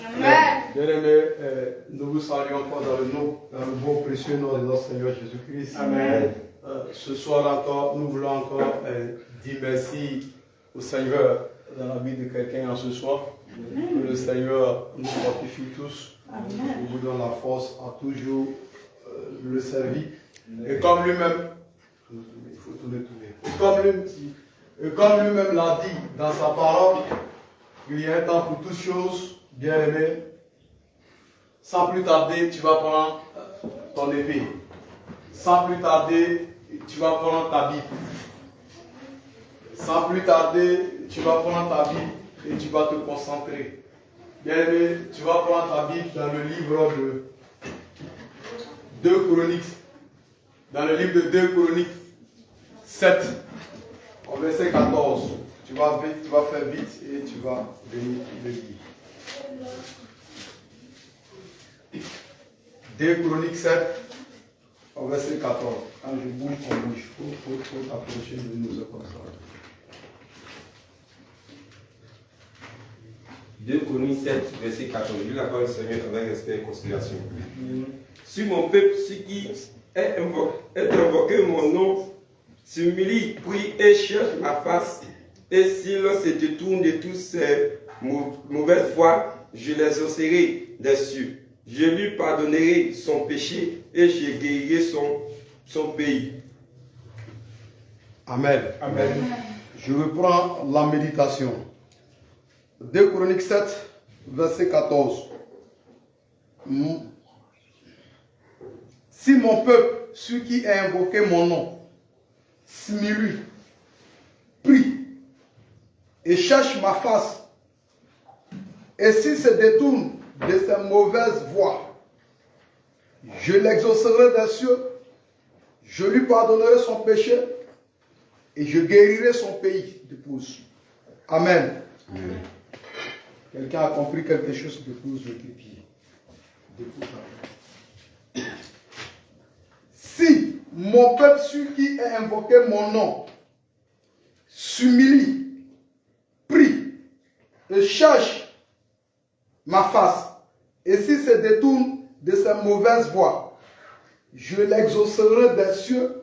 Amen. Bien-aimés, nous vous saluons encore dans le beau précieux nom de notre Seigneur Jésus-Christ. Amen. Ce soir encore, nous voulons encore dire merci au Seigneur dans la vie de quelqu'un en ce soir. Que le Seigneur nous fortifie tous. Amen. Nous vous donne la force à toujours le servir. Et comme lui-même, il faut tourner. Et comme lui-même l'a dit dans sa parole, il y a un temps pour toutes choses, bien-aimé. Sans plus tarder, tu vas prendre ton épée. Sans plus tarder, tu vas prendre ta Bible. Sans plus tarder, tu vas prendre ta Bible et tu vas te concentrer. Bien-aimé, tu vas prendre ta Bible dans le livre de 2 Chroniques. Dans le livre de 2 Chroniques 7, au verset 14. Tu vas faire vite et tu vas venir le lire. 2 Chroniques 7, au verset 14. Quand je bouge, on bouge. Il faut t'approcher de nous comme ça. 2 Chroniques 7, verset 14. Je lis la parole du Seigneur avec respect et considération. Si mon peuple, ce qui est invoqué mon nom, s'humilie, prie et cherche ma face, et s'il se détourne de toutes ses mauvaises voies, je les exaucerai des cieux. Je lui pardonnerai son péché et je guérirai son pays. Amen. Amen. Je reprends la méditation. 2 Chroniques 7, verset 14. Si mon peuple, ceux qui a invoqué mon nom, s'humilie, prie et cherche ma face, et s'il se détourne de ses mauvaises voies, je l'exaucerai des cieux, je lui pardonnerai son péché et je guérirai son pays d'épouse. Amen. Amen. Quelqu'un a compris quelque chose d'épouse de tes pieds. Si mon peuple, celui qui a invoqué mon nom, s'humilie, prie et cherche ma face, et s'il se détourne de ses mauvaises voies, je l'exaucerai des cieux,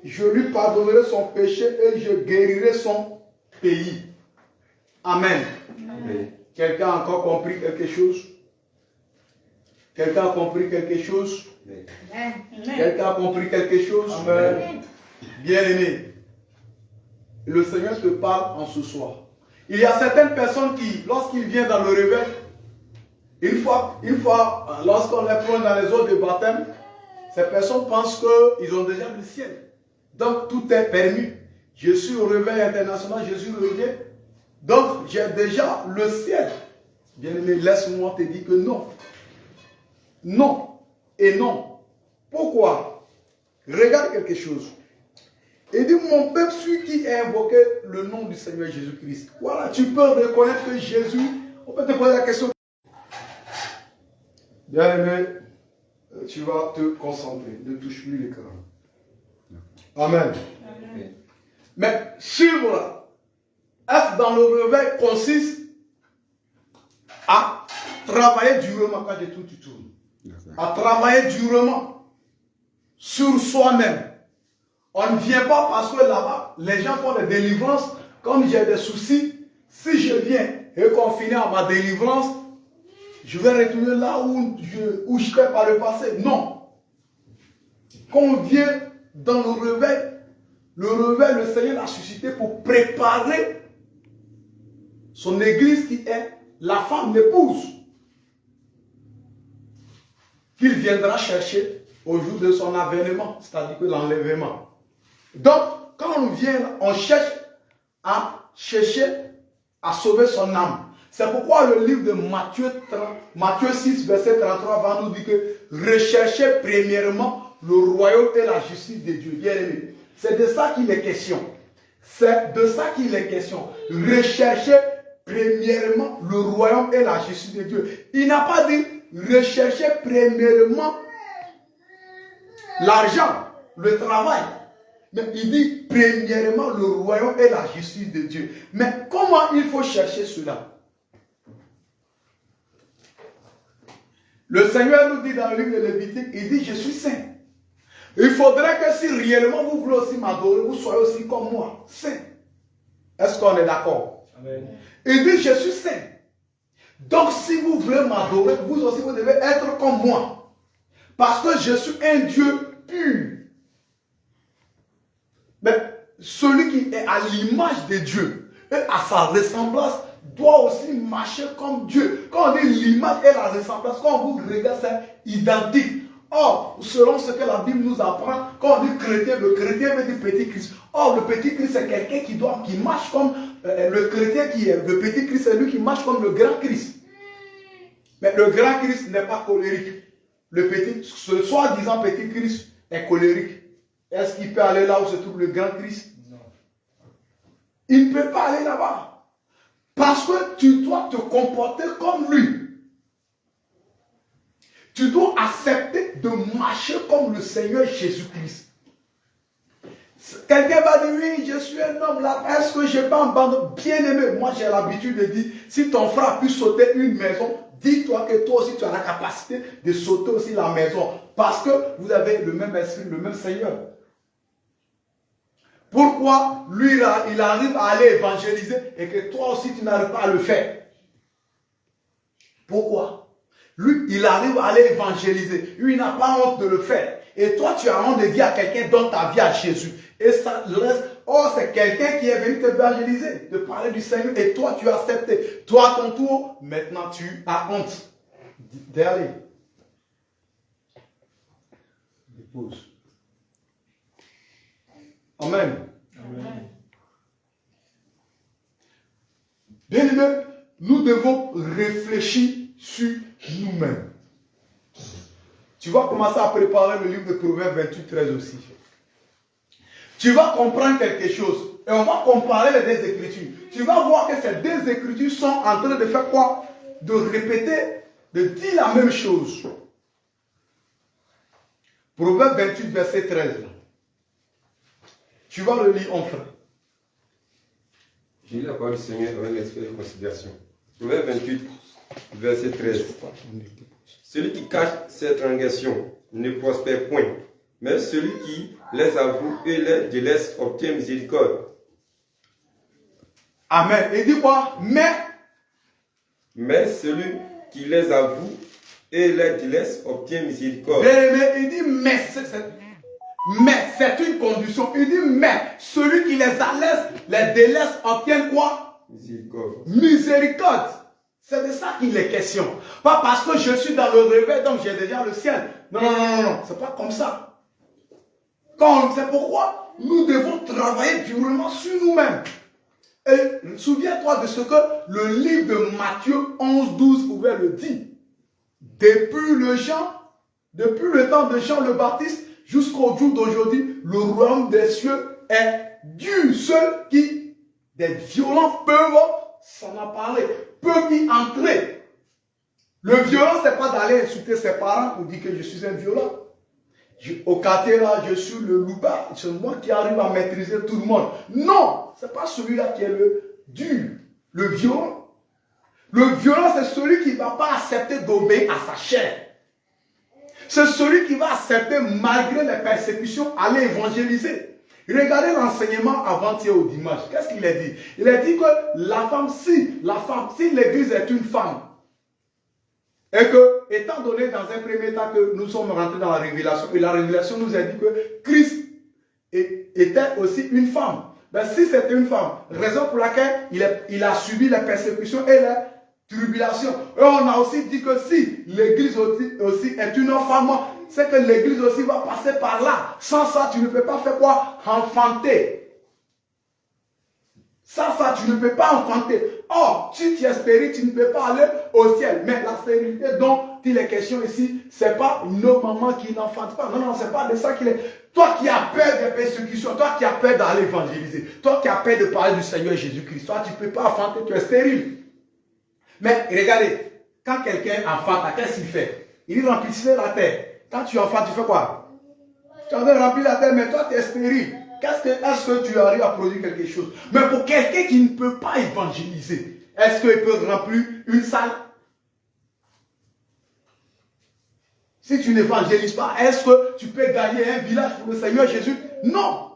je lui pardonnerai son péché et je guérirai son pays. Amen. Amen. Quelqu'un a encore compris quelque chose? Quelqu'un a compris quelque chose? Amen. Quelqu'un a compris quelque chose? Amen. Bien-aimé, le Seigneur te parle en ce soir. Il y a certaines personnes qui, lorsqu'ils viennent dans le réveil, une fois, lorsqu'on les prend dans les eaux de baptême, ces personnes pensent qu'ils ont déjà le ciel. Donc tout est permis. Je suis au réveil international, Jésus revient. Donc j'ai déjà le ciel. Bien-aimé, laisse-moi te dire que non. Non et non. Pourquoi? Regarde quelque chose. Et dit, mon peuple, celui qui a invoqué le nom du Seigneur Jésus-Christ. Voilà, tu peux reconnaître que Jésus, on peut te poser la question. Bien-aimé, tu vas te concentrer, ne touche plus l'écran. Amen. Amen. Mais suivre, être dans le réveil consiste à travailler durement quand tu tournes. À travailler durement sur soi-même. On ne vient pas parce que là-bas, les gens font des délivrances. Comme j'ai des soucis, si je viens et qu'on finit à ma délivrance, je vais retourner là où je suis par le passé. Non. Quand on vient dans le réveil, le Seigneur l'a suscité pour préparer son église qui est la femme, l'épouse, qu'il viendra chercher au jour de son avènement, c'est-à-dire que l'enlèvement. Donc, quand on vient, on cherche à sauver son âme. C'est pourquoi le livre de Matthieu 6, verset 33 va nous dire que recherchez premièrement le royaume et la justice de Dieu. Bien aimé, c'est de ça qu'il est question. C'est de ça qu'il est question. Recherchez premièrement le royaume et la justice de Dieu. Il n'a pas dit recherchez premièrement l'argent, le travail. Mais il dit premièrement le royaume et la justice de Dieu. Mais comment il faut chercher cela? Le Seigneur nous dit dans le livre de Lévitique, il dit, je suis saint. Il faudrait que si réellement vous voulez aussi m'adorer, vous soyez aussi comme moi, saint. Est-ce qu'on est d'accord? Il dit, je suis saint. Donc si vous voulez m'adorer, vous aussi vous devez être comme moi. Parce que je suis un Dieu pur. Mais celui qui est à l'image de Dieu et à sa ressemblance doit aussi marcher comme Dieu. Quand on dit l'image et la ressemblance, quand vous regardez, c'est identique. Or, selon ce que la Bible nous apprend, quand on dit chrétien, le chrétien veut dire petit Christ. Or, le petit Christ, c'est quelqu'un qui marche comme le chrétien qui est le petit Christ, c'est lui qui marche comme le grand Christ. Mais le grand Christ n'est pas colérique. Ce soi-disant petit Christ est colérique. Est-ce qu'il peut aller là où se trouve le grand Christ? Non. Il ne peut pas aller là-bas. Parce que tu dois te comporter comme lui. Tu dois accepter de marcher comme le Seigneur Jésus-Christ. Quelqu'un va dire, oui, je suis un homme là, est-ce que je peux abandonner? Bien aimé, moi j'ai l'habitude de dire, si ton frère a pu sauter une maison, dis-toi que toi aussi tu as la capacité de sauter aussi la maison. Parce que vous avez le même esprit, le même Seigneur. Pourquoi lui, il arrive à aller évangéliser et que toi aussi tu n'arrives pas à le faire? Pourquoi? Lui, il arrive à aller évangéliser. Lui, il n'a pas honte de le faire. Et toi, tu as honte de dire à quelqu'un, donne ta vie à Jésus. Et ça reste. Oh, c'est quelqu'un qui est venu t'évangéliser, de parler du Seigneur. Et toi, tu as accepté. Toi, à ton tour, maintenant, tu as honte d'aller. Dépose. Amen. Amen. Bien aimé, nous devons réfléchir sur nous-mêmes. Tu vas commencer à préparer le livre de Proverbes 28, 13 aussi. Tu vas comprendre quelque chose. Et on va comparer les deux écritures. Tu vas voir que ces deux écritures sont en train de faire quoi? De répéter, de dire la même chose. Proverbes 28, verset 13. Tu vas le lire en frère. J'ai lu la parole du Seigneur avec l'esprit de considération. Proverbe 28, verset 13. Celui qui cache ses transgressions ne prospère point, mais celui qui les avoue et les délaisse obtient miséricorde. Amen. Il dit quoi? Mais celui qui les avoue et les délaisse obtient miséricorde. Il dit mais c'est une condition. Il dit mais celui qui les délaisse obtient quoi? Miséricorde. Miséricorde. C'est de ça qu'il est question. Pas parce que je suis dans le réveil, donc j'ai déjà le ciel. Non, non, non, non, c'est pas comme ça. C'est pourquoi nous devons travailler durement sur nous-mêmes. Et souviens-toi de ce que le livre de Matthieu 11, 12 pouvait le dire. Depuis le temps de Jean le Baptiste jusqu'au jour d'aujourd'hui, le royaume des cieux est dur. Ceux qui, des violents, peuvent s'en emparer, peuvent y entrer. Le violent, ce n'est pas d'aller insulter ses parents pour dire que je suis un violent. Au quartier là, je suis le loupa, c'est moi qui arrive à maîtriser tout le monde. Non, ce n'est pas celui-là qui est le dur, le violent. Le violent, c'est celui qui ne va pas accepter d'obéir à sa chair. C'est celui qui va accepter, malgré les persécutions, aller évangéliser. Regardez l'enseignement avant-hier au dimanche. Qu'est-ce qu'il a dit? Il a dit que la femme, si l'église est une femme, et que, étant donné dans un premier temps que nous sommes rentrés dans la révélation, et la révélation nous a dit que Christ était aussi une femme. Ben, si c'était une femme, raison pour laquelle il a subi les persécutions et les tribulations. Et on a aussi dit que si l'église aussi est une femme, c'est que l'église aussi va passer par là. Sans ça, tu ne peux pas faire quoi? Enfanter. Sans ça, tu ne peux pas enfanter. Or, si tu es stérile, tu ne peux pas aller au ciel. Mais la stérilité dont il est question ici, ce n'est pas nos mamans qui n'enfantent pas. Non, non, ce n'est pas de ça qu'il est. Toi qui as peur des persécutions, toi qui as peur d'aller évangéliser, toi qui as peur de parler du Seigneur Jésus-Christ, toi tu ne peux pas enfanter, tu es stérile. Mais regardez, quand quelqu'un enfante, qu'est-ce qu'il fait? Il remplissait la terre. Quand tu enfantes, tu fais quoi? Tu as rempli la terre, mais toi tu es stérile. Est-ce que tu arrives à produire quelque chose? Mais pour quelqu'un qui ne peut pas évangéliser, est-ce qu'il peut remplir une salle? Si tu n'évangélises pas, est-ce que tu peux gagner un village pour le Seigneur Jésus? Non.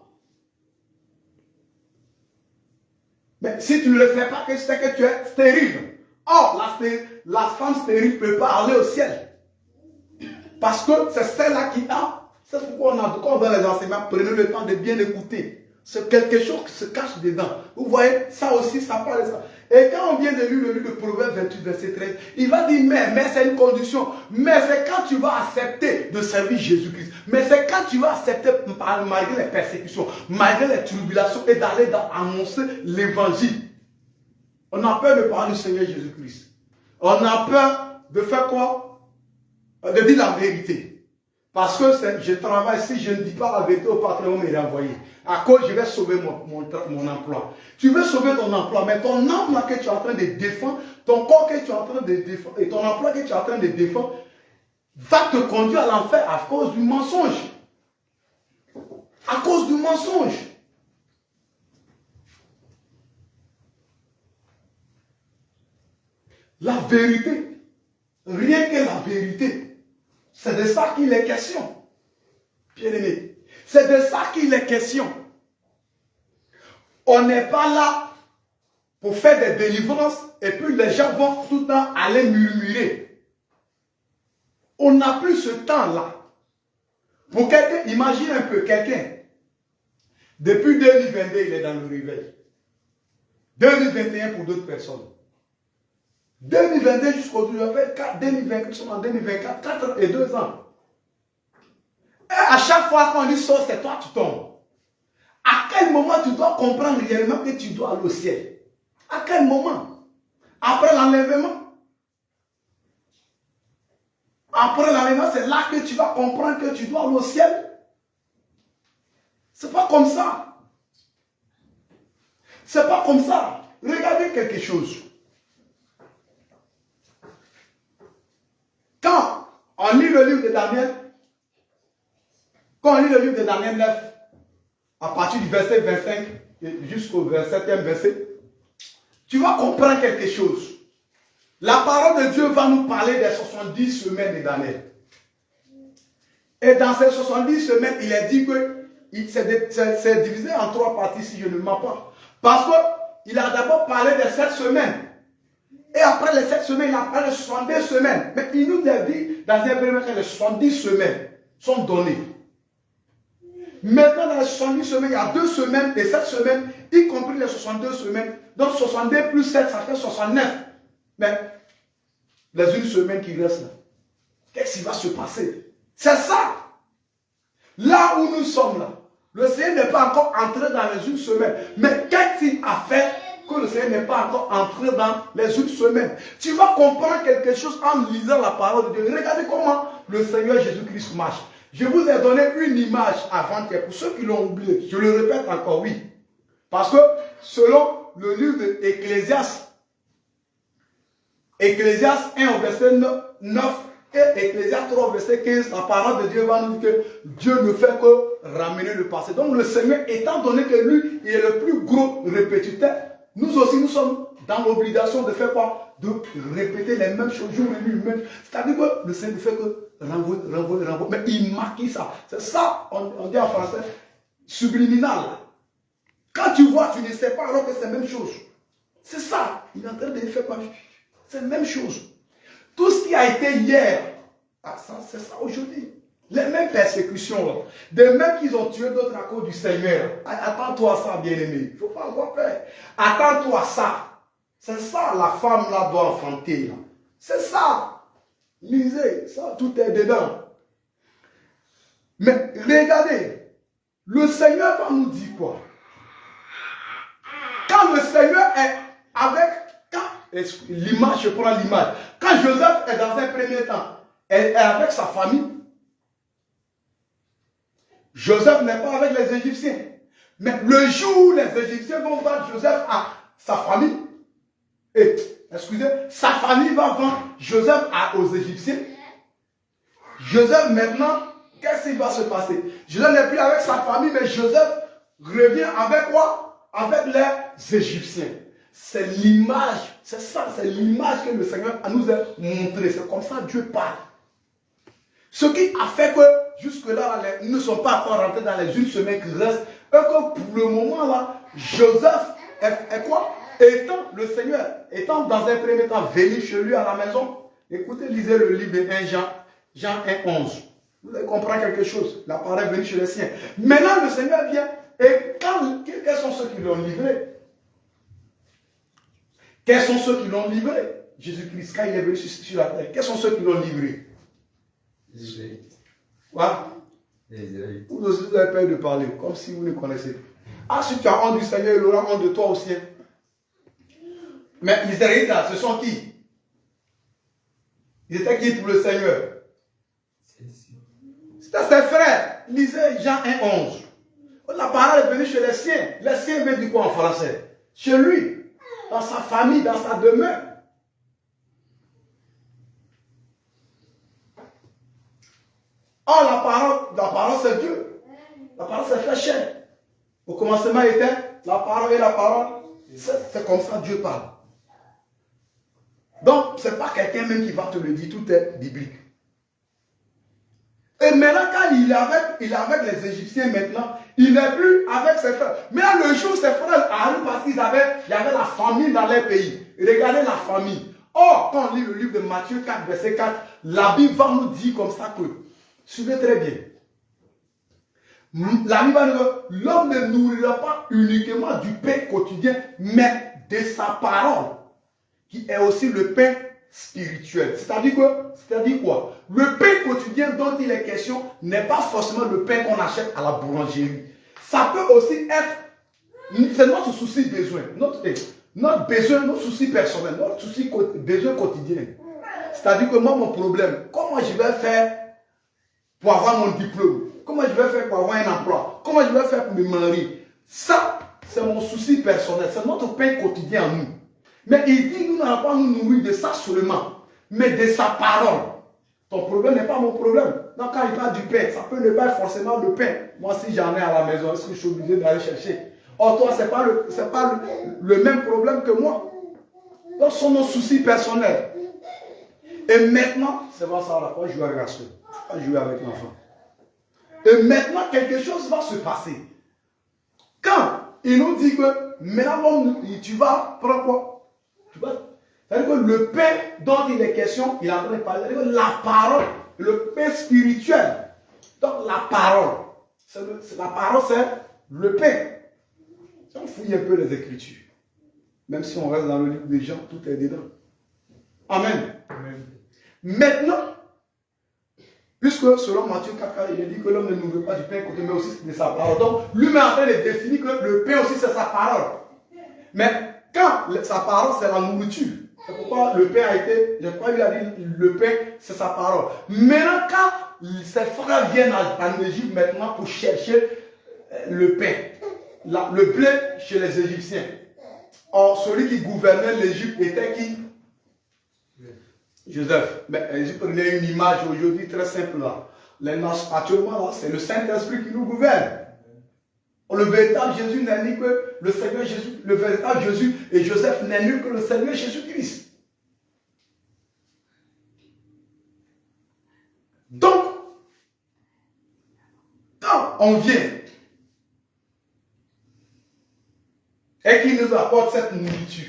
Mais si tu ne le fais pas, c'est que tu es stérile. Or, la femme stérile ne peut pas aller au ciel. Parce que c'est celle-là qui a. C'est pourquoi quand on donne les enseignements, prenez le temps de bien écouter. C'est quelque chose qui se cache dedans. Vous voyez, ça aussi, ça parle de ça. Et quand on vient de lire le livre de Proverbes 28, verset 13, il va dire, mais c'est une condition. Mais c'est quand tu vas accepter de servir Jésus-Christ. Mais c'est quand tu vas accepter, malgré les persécutions, malgré les tribulations, et d'aller annoncer l'évangile. On a peur de parler du Seigneur Jésus-Christ. On a peur de faire quoi? De dire la vérité. Parce que je travaille, si je ne dis pas la vérité au patron, on me renvoyer. À cause, je vais sauver mon emploi. Tu veux sauver ton emploi, mais ton âme que tu es en train de défendre, ton corps que tu es en train de défendre, et ton emploi que tu es en train de défendre, va te conduire à l'enfer à cause du mensonge. À cause du mensonge. La vérité, rien que la vérité, c'est de ça qu'il est question. Bien-aimé. C'est de ça qu'il est question. On n'est pas là pour faire des délivrances et puis les gens vont tout le temps aller murmurer. On n'a plus ce temps-là. Pour quelqu'un, imagine un peu quelqu'un. Depuis 2022, il est dans le réveil. 2021 pour d'autres personnes. 2022 jusqu'au 2024, 2024, nous sommes en 2024, 4 et 2 ans. Et à chaque fois qu'on dit ça, c'est toi qui tombes. À quel moment tu dois comprendre réellement que tu dois aller au ciel? À quel moment? Après l'enlèvement? Après l'enlèvement, c'est là que tu vas comprendre que tu dois aller au ciel? C'est pas comme ça. C'est pas comme ça. Regardez quelque chose. Quand on lit le livre de Daniel, quand on lit le livre de Daniel 9, à partir du verset 25 jusqu'au 27e verset, tu vas comprendre quelque chose. La parole de Dieu va nous parler des 70 semaines de Daniel. Et dans ces 70 semaines, il est dit que c'est divisé en 3 parties si je ne mens pas. Parce qu'il a d'abord parlé des 7 semaines. Et après les 7 semaines, il a parlé de 62 semaines. Mais il nous a dit dans un premier que les 70 semaines sont données. Maintenant, dans les 70 semaines, il y a 2 semaines et 7 semaines, y compris les 62 semaines. Donc 62 plus 7, ça fait 69. Mais les une semaine qui reste là, qu'est-ce qui va se passer? C'est ça. Là où nous sommes là, le Seigneur n'est pas encore entré dans les une semaine. Mais qu'est-ce qu'il a fait que le Seigneur n'est pas encore entré dans les une semaine? Tu vas comprendre quelque chose en lisant la parole de Dieu. Regardez comment le Seigneur Jésus-Christ marche. Je vous ai donné une image avant-hier. Pour ceux qui l'ont oublié, je le répète encore, oui. Parce que selon le livre d'Ecclésiaste, Ecclésiaste 1 au verset 9 et Ecclésiaste 3 au verset 15, la parole de Dieu va nous dire que Dieu ne fait que ramener le passé. Donc le Seigneur, étant donné que lui, il est le plus gros répétiteur, nous aussi, nous sommes dans l'obligation de faire quoi? De répéter les mêmes choses jour et nuit. C'est-à-dire que le Seigneur ne fait que renvoyer. Mais il maquille ça. C'est ça, on dit en français, subliminal. Quand tu vois, tu ne sais pas alors que c'est la même chose. C'est ça. Il est en train de faire quoi? C'est la même chose. Tout ce qui a été hier, c'est ça aujourd'hui. Les mêmes persécutions, là. Des mêmes qu'ils ont tué d'autres à cause du Seigneur. Attends-toi à ça, bien-aimé. Il ne faut pas avoir peur. Attends-toi à ça. C'est ça, la femme là doit enfanter. C'est ça. Lisez, ça, tout est dedans. Mais regardez, le Seigneur va nous dire quoi? Quand le Seigneur est avec, l'image, je prends l'image. Quand Joseph est dans un premier temps, est avec sa famille. Joseph n'est pas avec les Égyptiens. Mais le jour où les Égyptiens vont vendre Joseph à sa famille, sa famille va vendre Joseph aux Égyptiens. Joseph maintenant, qu'est-ce qui va se passer? Joseph n'est plus avec sa famille, mais Joseph revient avec quoi? Avec les Égyptiens. C'est l'image, c'est ça, c'est l'image que le Seigneur nous a montré. C'est comme ça que Dieu parle. Ce qui a fait que jusque-là, nous ne sommes pas encore rentrés dans les une semaine qui reste. Et que pour le moment là, Joseph est quoi? Étant le Seigneur, étant dans un premier temps venu chez lui à la maison. Écoutez, lisez le livre de 1 Jean, Jean 1, 11. Vous allez comprendre quelque chose. La parole est venue chez les siens. Maintenant, le Seigneur vient. Et quels sont ceux qui l'ont livré? Quels sont ceux qui l'ont livré? Jésus-Christ, quand il est venu sur la terre, quels sont ceux qui l'ont livré? Les Israélites. Quoi? Les Israélites. Vous aussi, vous avez peur de parler, comme si vous ne connaissez pas. Ah, si tu as honte du Seigneur, il aura honte de toi aussi. Mais les Israélites, là, ce sont qui? Ils étaient qui pour le Seigneur? C'était ses frères. Lisez Jean 1, 11. La parole est venue chez les siens. Les siens veulent dire quoi en français? Chez lui, dans sa famille, dans sa demeure. Oh, la parole c'est Dieu. La parole c'est fait chair. Au commencement était la parole et la parole. C'est comme ça Dieu parle. Donc, ce n'est pas quelqu'un même qui va te le dire, tout est biblique. Et maintenant, quand il est avec les Égyptiens maintenant, il n'est plus avec ses frères. Maintenant, le jour où ses frères arrivent parce qu'il y avait la famine dans leur pays. Regardez la famine. Or, quand on lit le livre de Matthieu 4, verset 4, la Bible va nous dire comme ça que, suivez très bien. La Bible va nous dire, l'homme ne nourrira pas uniquement du pain quotidien, mais de sa parole, qui est aussi le pain spirituel. C'est-à-dire quoi? Le pain quotidien dont il est question n'est pas forcément le pain qu'on achète à la boulangerie. Ça peut aussi être, c'est notre souci besoin, notre besoin, notre souci personnel, notre souci besoin quotidien. C'est-à-dire que moi, mon problème, comment je vais faire pour avoir mon diplôme? Comment je vais faire pour avoir un emploi? Comment je vais faire pour me marier? Ça, c'est mon souci personnel, c'est notre pain quotidien à nous. Mais il dit, nous n'allons pas nous nourrir de ça seulement, mais de sa parole. Ton problème n'est pas mon problème. Donc quand il parle du pain, ça peut ne pas être forcément le pain. Moi, si j'en ai à la maison, est-ce que je suis obligé d'aller chercher? Or, toi, ce n'est pas, le même problème que moi. Donc, ce sont nos soucis personnels. Et maintenant, c'est pas ça, là, pas jouer avec la soeur, pas jouer avec l'enfant. Et maintenant, quelque chose va se passer. Quand il nous dit que maintenant, tu vas prendre quoi? C'est-à-dire que le pain dont il est question, il est en train de parler, c'est-à-dire que la parole, le pain spirituel. Donc la parole, la parole c'est le pain. Si on fouille un peu les Écritures, même si on reste dans le livre des gens, tout est dedans. Amen. Amen. Maintenant, puisque selon Matthieu 4, il est dit que l'homme ne nourrit pas du pain côté, mais aussi de sa parole. Donc lui-même est en train de définir que le pain aussi c'est sa parole. Mais quand sa parole c'est la nourriture, c'est pourquoi le pain a été, je crois qu'il a dit le pain c'est sa parole. Maintenant quand ses frères viennent en Égypte maintenant pour chercher le pain, le blé chez les Égyptiens. Or celui qui gouvernait l'Égypte était qui? Joseph. Mais Égypte il y a une image aujourd'hui très simple là. Actuellement là, c'est le Saint-Esprit qui nous gouverne. Le véritable Jésus n'est ni que le Seigneur Jésus, le véritable Jésus et Joseph n'est nul que le Seigneur Jésus-Christ. Donc, quand on vient et qu'il nous apporte cette nourriture,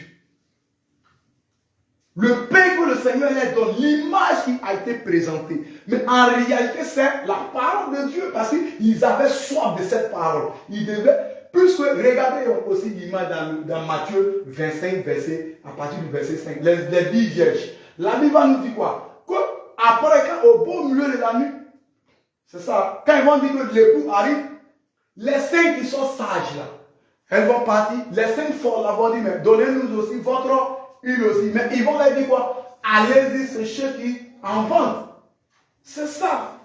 le pain que le Seigneur leur donne, l'image qui a été présentée, mais en réalité c'est la parole de Dieu parce qu'ils avaient soif de cette parole. Ils devaient, puisque regardez aussi l'image dans Matthieu 25, à partir du verset 5, les 10 vierges. La Bible nous dit quoi? Qu'après, au beau milieu de la nuit, c'est ça, quand ils vont dire que l'époux arrive, les 5 qui sont sages là, elles vont partir, les 5 forts là vont dire, mais donnez-nous aussi votre huile aussi. Mais ils vont leur dire quoi? Allez-y, c'est ceux qui en vendent. C'est ça.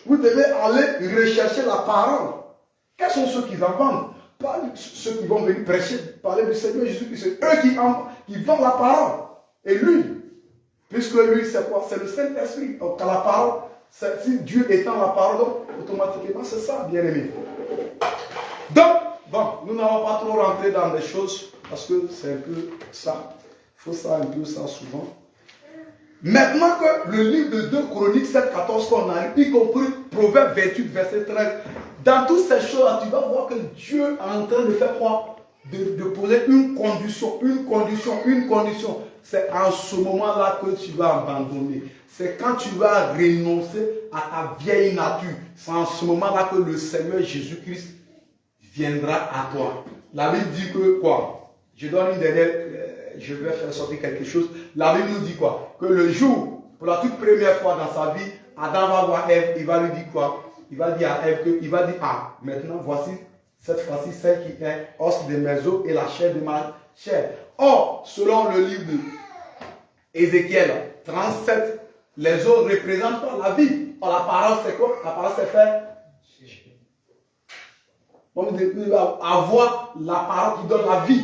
Vous devez aller rechercher la parole. Quels sont ceux qui en vendent? Pas ceux qui vont venir prêcher, parler du Seigneur Jésus-Christ. C'est eux qui vendent la parole. Et lui, puisque lui, c'est quoi? C'est le Saint-Esprit. Donc, la parole, si Dieu étant la parole, donc, automatiquement, c'est ça, bien aimé. Donc, bon, nous n'allons pas trop rentrer dans des choses, parce que c'est un peu ça. Il faut ça un peu ça souvent. Maintenant que le livre de 2 Chroniques 7, 14 qu'on a lu, y compris Proverbe 28, verset 13, dans toutes ces choses, tu vas voir que Dieu est en train de faire quoi? De poser une condition. C'est en ce moment-là que tu vas abandonner. C'est quand tu vas renoncer à ta vieille nature. C'est en ce moment-là que le Seigneur Jésus-Christ viendra à toi. La Bible dit que quoi? Je donne une dernière, je vais faire sortir quelque chose. La Bible nous dit quoi? Que le jour, pour la toute première fois dans sa vie, Adam va voir Ève, il va lui dire quoi? Il va dire à Ève il va dire, ah, maintenant voici, cette fois-ci, celle qui est os de mes os et la chair de ma chair. Or, selon le livre d'Ézéchiel 37, les os représentent pas la vie. Or, la parole, c'est quoi? La parole, c'est faire. On va avoir la parole qui donne la vie.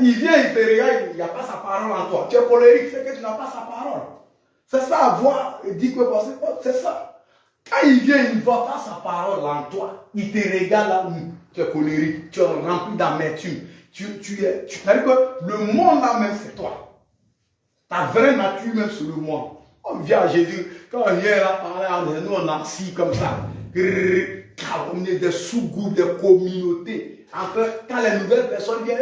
Il vient, il te regarde, il n'y a pas sa parole en toi. Tu es colérique, c'est que tu n'as pas sa parole. C'est ça, avoir et dire que c'est ça. Quand il vient, il ne voit pas sa parole en toi. Il te regarde là où tu es colérique, tu es rempli d'amertume. C'est-à-dire que le monde là même, c'est toi. Ta vraie nature même, c'est le monde. On vient à Jésus, quand on vient là, nous on est assis comme ça. On est des sous-groupes, des communautés. Après, quand les nouvelles personnes viennent,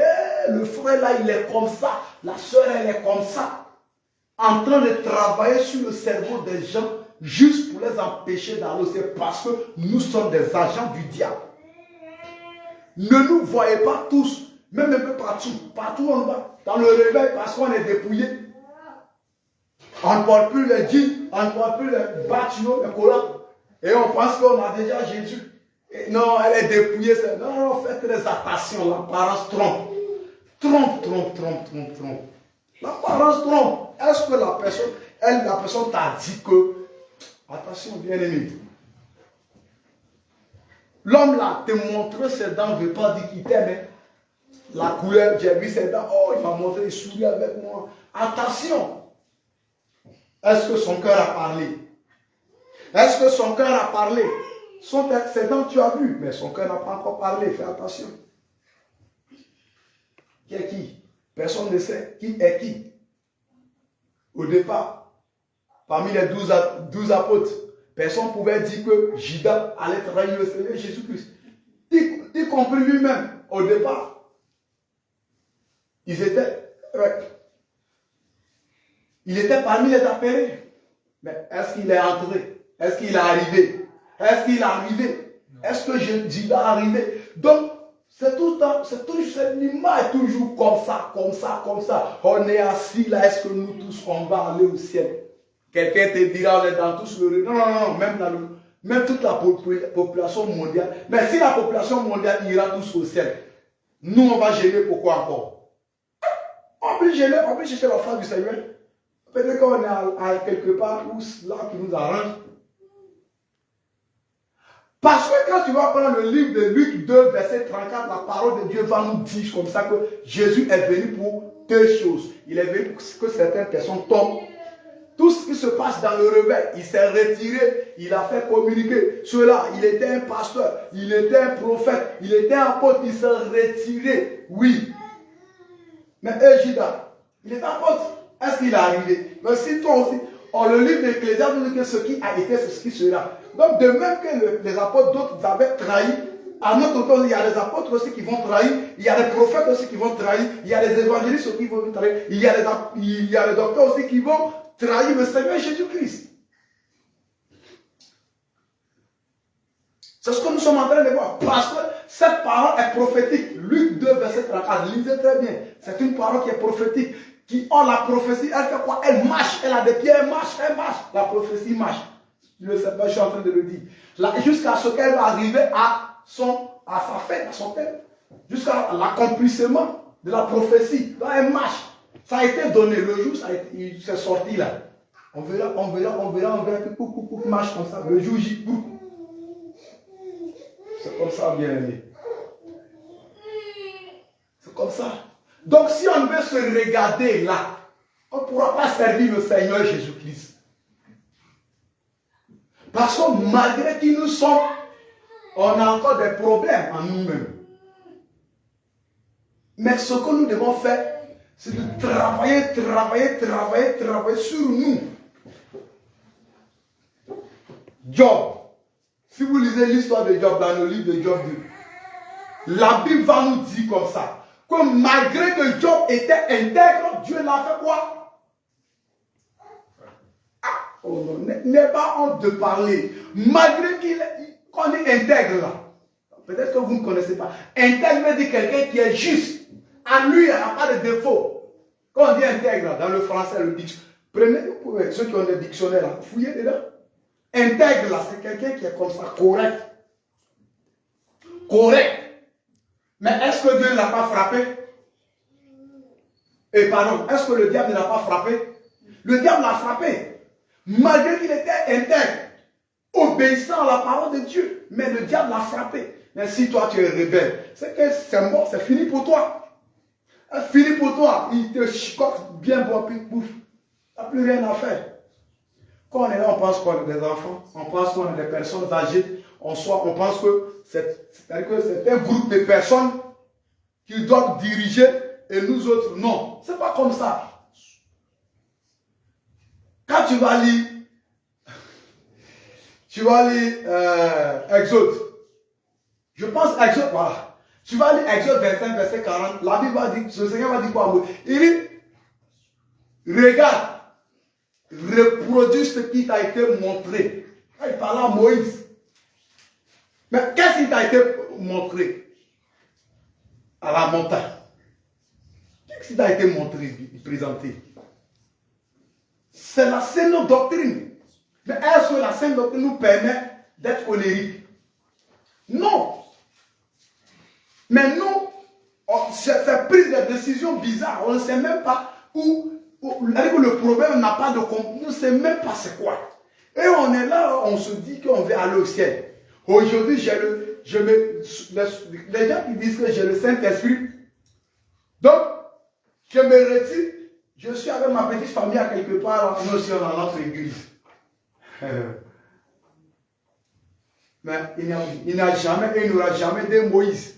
le frère là, il est comme ça. La soeur, elle est comme ça. En train de travailler sur le cerveau des gens, juste pour les empêcher d'aller. C'est parce que nous sommes des agents du diable. Ne nous voyez pas tous, même un peu partout. Partout où on va, dans le réveil, parce qu'on est dépouillé. On ne porte plus les jeans, on ne porte plus les bâtiments, les collants. Et on pense qu'on a déjà Jésus. Et non, elle est dépouillée. Non, faites très attention. L'apparence trompe. Trompe. L'apparence trompe. Est-ce que la personne t'a dit que, attention, bien-aimé, l'homme là te montre ses dents, ne veut pas dire qu'il t'aime. La couleur, j'ai vu ses dents, oh, il m'a montré, il sourit avec moi. Attention. Est-ce que son cœur a parlé? Est-ce que son cœur a parlé? Ses dents, tu as vu, mais son cœur n'a pas encore parlé. Fais attention. Qui est qui? Personne ne sait qui est qui. Au départ, parmi les 12 apôtres, personne ne pouvait dire que Judas allait trahir le Seigneur Jésus-Christ. Y compris lui-même, au départ. Il était parmi les appelés. Mais est-ce qu'il est entré? Est-ce qu'il est arrivé? Est-ce que Judas est arrivé? Donc, c'est tout le temps, cette image est toujours comme ça. On est assis là, est-ce que nous tous, on va aller au ciel? Quelqu'un te dira, on est dans tous le... Non, même toute la population mondiale. Mais si la population mondiale ira tous au ciel, nous, on va gêner pourquoi encore? On peut gêner, on peut chercher la face du Seigneur. Peut-être qu'on est à quelque part où là qui nous arrange. Parce que quand tu vas prendre le livre de Luc 2, verset 34, la parole de Dieu va nous dire comme ça que Jésus est venu pour deux choses. Il est venu pour que certaines personnes tombent. Tout ce qui se passe dans le réveil, il s'est retiré, il a fait communiquer. Cela, il était un pasteur, il était un prophète, il était un apôtre, il s'est retiré. Oui. Mais Judas, il est apôtre. Est-ce qu'il est arrivé? Mais si toi aussi, le livre d'Ecclésiaste nous dit que ce qui a été, c'est ce qui sera. Donc, de même que les apôtres, d'autres avaient trahi, à notre tour, il y a les apôtres aussi qui vont trahir, il y a les prophètes aussi qui vont trahir, il y a les évangélistes aussi qui vont trahir, il y a les docteurs aussi qui vont trahir le Seigneur Jésus-Christ. C'est ce que nous sommes en train de voir. Parce que cette parole est prophétique. Luc 2, verset 34, lisez très bien. C'est une parole qui est prophétique. La prophétie, elle fait quoi? Elle marche, elle a des pieds, elle marche. La prophétie marche. Je ne sais pas, je suis en train de le dire. Jusqu'à ce qu'elle va arriver à sa fête, à son terme. Jusqu'à l'accomplissement de la prophétie. Donc elle marche. Ça a été donné le jour, il s'est sorti là. On verra que coucou marche comme ça. Le jour J. C'est comme ça, bien aimé. C'est comme ça. Donc si on veut se regarder là, on ne pourra pas servir le Seigneur Jésus-Christ. Parce que malgré qui nous sommes, on a encore des problèmes en nous-mêmes. Mais ce que nous devons faire, c'est de travailler sur nous. Job. Si vous lisez l'histoire de Job dans le livre de Job 2, la Bible va nous dire comme ça, que malgré que Job était intègre, Dieu l'a fait quoi? Oh non, n'aie pas honte de parler. Malgré qu'on est intègre là. Peut-être que vous ne connaissez pas. Intègre dit quelqu'un qui est juste. À lui, il n'y a pas de défaut. Quand on dit intègre dans le français, le dictionnaire, prenez ceux qui ont des dictionnaires là, fouillez dedans. Intègre là, c'est quelqu'un qui est comme ça, correct. Correct. Mais est-ce que Dieu ne l'a pas frappé? Et pardon, est-ce que le diable ne l'a pas frappé? Le diable l'a frappé. Malgré qu'il était intègre, obéissant à la parole de Dieu. Mais le diable l'a frappé. Mais si toi tu es rebelle, c'est que c'est mort, c'est fini pour toi. C'est fini pour toi. Il te chicote bien bon, puis bouffe. Tu n'as plus rien à faire. Quand on est là, on pense qu'on est des enfants, on pense qu'on est des personnes âgées, on pense que c'est un groupe de personnes qui doivent diriger et nous autres, non. Ce n'est pas comme ça. Quand tu vas lire Exode, je pense Exode, voilà. Tu vas lire Exode 25, verset 40, la Bible va dire, le Seigneur va dire quoi? Il dit, regarde, reproduis ce qui t'a été montré. Il parle à Moïse. Mais qu'est-ce qui t'a été montré à la montagne? Qu'est-ce qui t'a été montré, présenté? C'est la saine doctrine. Mais est-ce que la saine doctrine nous permet d'être colériques? Non. Mais nous, c'est prise de décisions bizarres. On ne sait même pas où le problème n'a pas de compte. On ne sait même pas c'est quoi. Et on est là, on se dit qu'on veut aller au ciel. Aujourd'hui, les gens qui disent que j'ai le Saint-Esprit. Donc, je me retire. Je suis avec ma petite famille à quelque part. Nous aussi, dans notre église. Mais il n'a jamais, et il n'aura jamais de Moïse.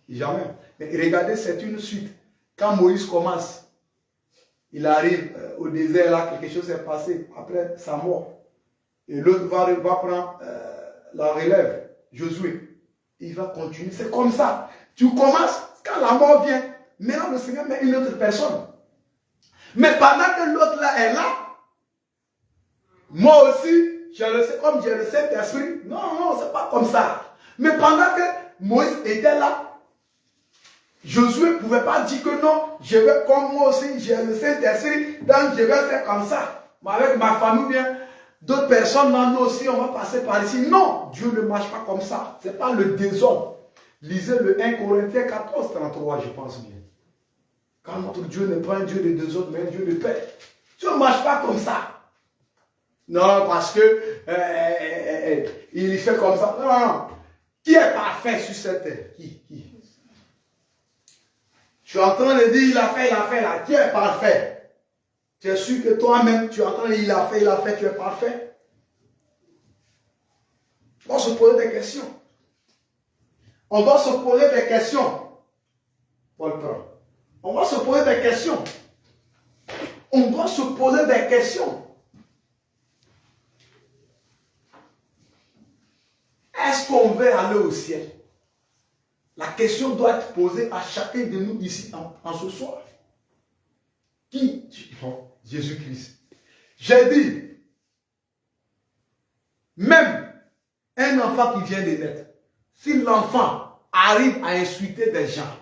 Jamais. Mais regardez, c'est une suite. Quand Moïse commence, il arrive au désert, là, quelque chose s'est passé après sa mort. Et l'autre va prendre la relève, Josué. Il va continuer. C'est comme ça. Tu commences, quand la mort vient, maintenant le Seigneur met une autre personne. Mais pendant que l'autre là est là, moi aussi, comme j'ai le Saint-Esprit, non, c'est pas comme ça. Mais pendant que Moïse était là, Josué ne pouvait pas dire que non, je vais comme moi aussi, j'ai le Saint-Esprit, donc je vais faire comme ça. Mais avec ma famille, bien, d'autres personnes, nous aussi, on va passer par ici. Non, Dieu ne marche pas comme ça. Ce n'est pas le désordre. Lisez le 1 Corinthiens 14, 33, je pense bien. Quand notre Dieu n'est pas un Dieu de désordre, mais un Dieu de paix. Dieu ne marche pas comme ça. Non, parce que il fait comme ça. Non. Qui est parfait sur cette terre? Qui? Je suis en train de dire, il a fait là. Qui est parfait? Tu es sûr que toi-même, tu es en train de dire, il a fait, tu es parfait? On doit se poser des questions. On doit se poser des questions. Paul prend. On doit se poser des questions. On doit se poser des questions. Est-ce qu'on veut aller au ciel? La question doit être posée à chacun de nous ici en ce soir. Qui? Jésus-Christ. J'ai dit, même un enfant qui vient de naître, si l'enfant arrive à insulter des gens,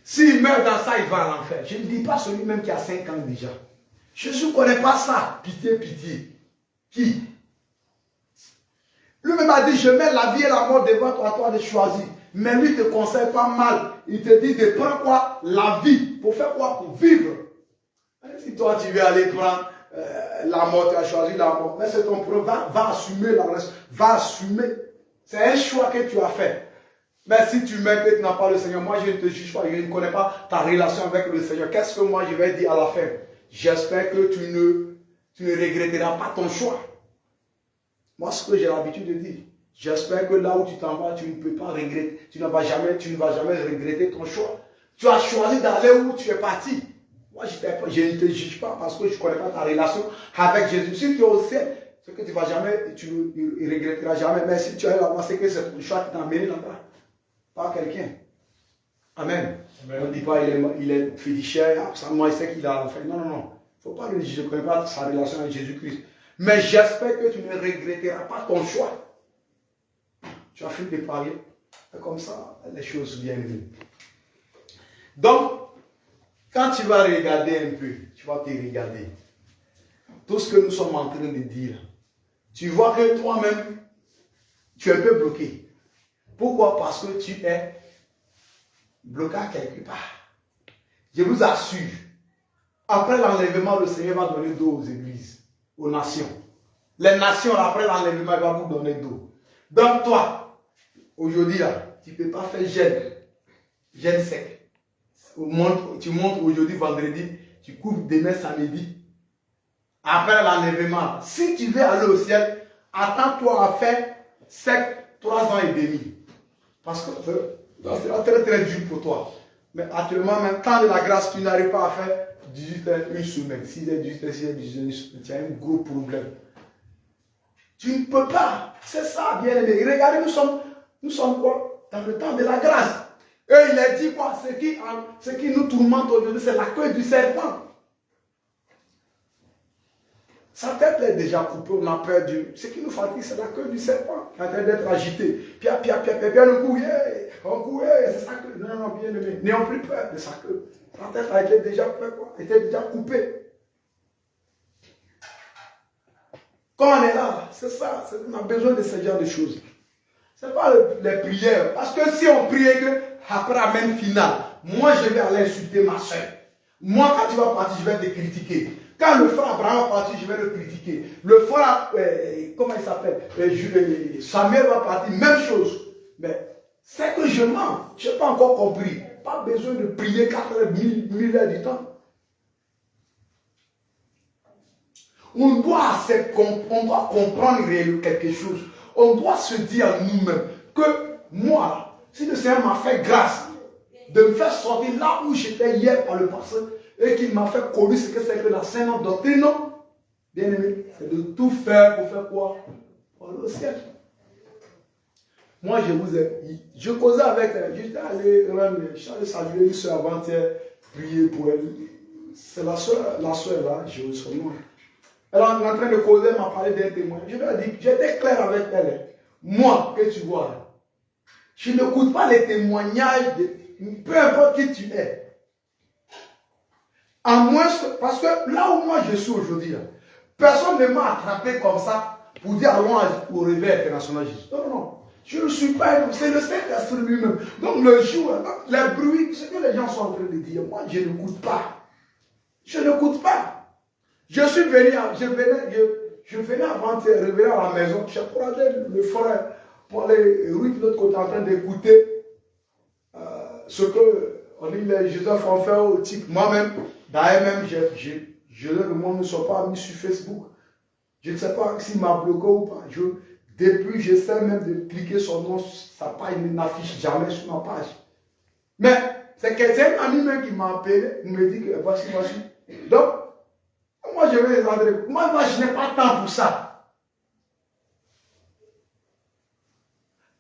s'il meurt dans ça, il va à l'enfer. Je ne dis pas celui-même qui a 5 ans déjà. Jésus ne connaît pas ça. Pitié. Qui? Lui-même a dit, je mets la vie et la mort devant toi de choisir. Mais lui ne te conseille pas mal. Il te dit de prendre quoi? La vie. Pour faire quoi? Pour vivre. Si toi tu veux aller prendre la mort, tu as choisi la mort. Mais c'est ton problème. Va assumer la reste. Va assumer. C'est un choix que tu as fait. Mais si tu mets que tu n'as pas le Seigneur, moi je ne te juge pas, je ne connais pas ta relation avec le Seigneur. Qu'est-ce que moi je vais dire à la fin? J'espère que tu ne regretteras pas ton choix. Moi, ce que j'ai l'habitude de dire, j'espère que là où tu t'en vas, tu ne peux pas regretter, tu ne vas jamais regretter ton choix. Tu as choisi d'aller où tu es parti. Moi, je ne te juge pas parce que je ne connais pas ta relation avec Jésus. Si tu es au ciel, ce que tu ne vas jamais, tu ne regretteras jamais. Mais si tu es là-bas, c'est que c'est le choix qui t'a amené là-bas. Pas quelqu'un. Amen. Amen. On ne dit pas il est féticheur, moi il sait qu'il a fait. Non, non, non. Il ne faut pas le juger. Je ne connais pas sa relation avec Jésus-Christ. Mais j'espère que tu ne regretteras pas ton choix. Tu as fini de parler. Et comme ça, les choses viennent venir. Donc, quand tu vas regarder un peu, tu vas te regarder. Tout ce que nous sommes en train de dire, tu vois que toi-même, tu es un peu bloqué. Pourquoi? Parce que tu es bloqué quelque part. Je vous assure, après l'enlèvement, le Seigneur va donner dos aux églises, aux nations. Les nations, après l'enlèvement, il va vous donner dos. Donc toi, aujourd'hui, tu ne peux pas faire jeûne sec. Tu montes aujourd'hui, vendredi, tu coupes demain, samedi. Après l'enlèvement, si tu veux aller au ciel, attends-toi à faire sec 3 ans et demi. Parce que ça sera très très dur pour toi. Mais actuellement, même temps de la grâce, tu n'arrives pas à faire 18 heures une semaine. 6 heures, 18 heures, 6 heures, 18 heures, une semaine. Tu as un gros problème. Tu ne peux pas. C'est ça, bien aimé. Regardez, nous sommes quoi? Dans le temps de la grâce. Et il a dit quoi? Ce qui nous tourmente aujourd'hui, c'est la queue du serpent. Sa tête est déjà coupée, on a perdu. Ce qui nous fatigue, c'est la queue du serpent qui est en train d'être agitée. Puis le coup, on couille, c'est sa queue. Non, non, bien aimé. N'ayons plus peur de sa queue. Sa tête a été déjà coupée. Quand on est là, c'est ça, on a besoin de ce genre de choses. Ce n'est pas les prières. Parce que si on priait que après la même finale, moi je vais aller insulter ma soeur. Moi, quand tu vas partir, je vais te critiquer. Quand le frère Abraham va partir, je vais le critiquer. Le frère, comment il s'appelle, Samuel va partir, même chose. Mais c'est que je mens. Je n'ai pas encore compris. Pas besoin de prier 4000 heures du temps. On doit comprendre quelque chose. On doit se dire à nous-mêmes que moi, si le Seigneur m'a fait grâce de me faire sortir là où j'étais hier par le passé et qu'il m'a fait connaître ce que c'est que la sainte doctrine, non? Bien aimé, c'est de tout faire pour faire quoi? Pour le ciel. Moi, je causais avec elle. J'étais allé saluer une soeur avant-hier, prier pour elle. C'est la soeur là, j'ai oublié son nom. Elle est en train de causer, elle m'a parlé d'un témoin. Je lui ai dit, j'étais clair avec elle. Moi, que tu vois, je n'écoute pas les témoignages, peu importe qui tu es. À moins, parce que là où moi je suis aujourd'hui, personne ne m'a attrapé comme ça pour dire allons au réveil international. Non, non, non. Je ne suis pas, c'est le Saint-Esprit lui-même. Donc le jour, les bruits, ce que les gens sont en train de dire, moi je n'écoute pas. Je n'écoute pas. Je suis venu, je venais avant de revenir à la maison, j'ai croisé le frère pour aller de l'autre côté en train d'écouter ce que on dit les Joseph en fait au type. Moi-même, d'ailleurs même, moi ne suis pas mis sur Facebook. Je ne sais pas s'il m'a bloqué ou pas. Depuis, j'essaie même de cliquer son nom, sa page n'affiche jamais sur ma page. Mais c'est un ami même qui m'a appelé, il me dit que voici. Donc, moi, je vais les entrer. Moi, je n'ai pas de temps pour ça.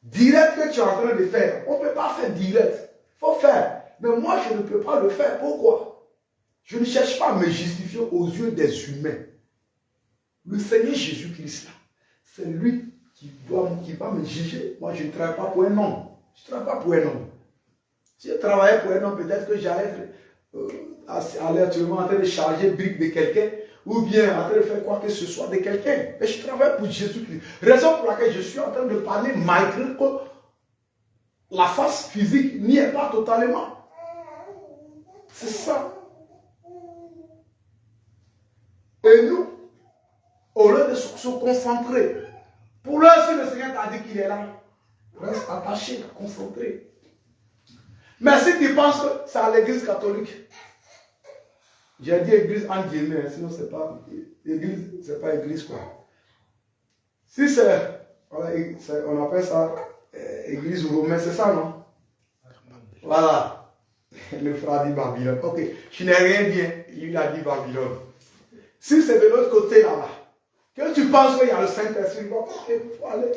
Direct que tu es en train de faire. On ne peut pas faire direct. Il faut faire. Mais moi, je ne peux pas le faire. Pourquoi? Je ne cherche pas à me justifier aux yeux des humains. Le Seigneur Jésus-Christ, c'est lui qui va me juger. Moi, je ne travaille pas pour un homme. Je ne travaille pas pour un homme. Si je travaillais pour un homme, peut-être que j'allais aller actuellement en train de charger briques de quelqu'un ou bien en train de faire quoi que ce soit de quelqu'un. Mais je travaille pour Jésus-Christ. Raison pour laquelle je suis en train de parler malgré que la face physique n'y est pas totalement. C'est ça. Et nous, au lieu de se concentrer, pour l'heure, si le Seigneur t'a dit qu'il est là, reste attaché, concentré. Mais si tu penses que c'est à l'église catholique, j'ai dit église en guillemets, sinon c'est pas église, c'est pas église quoi. Si c'est, on appelle ça église romaine, c'est ça non? Voilà. Le frère dit Babylone. Ok, je n'ai rien dit, il a dit Babylone. Si c'est de l'autre côté là-bas, que tu penses qu'il y a le Saint-Esprit, bon, ok, il faut aller.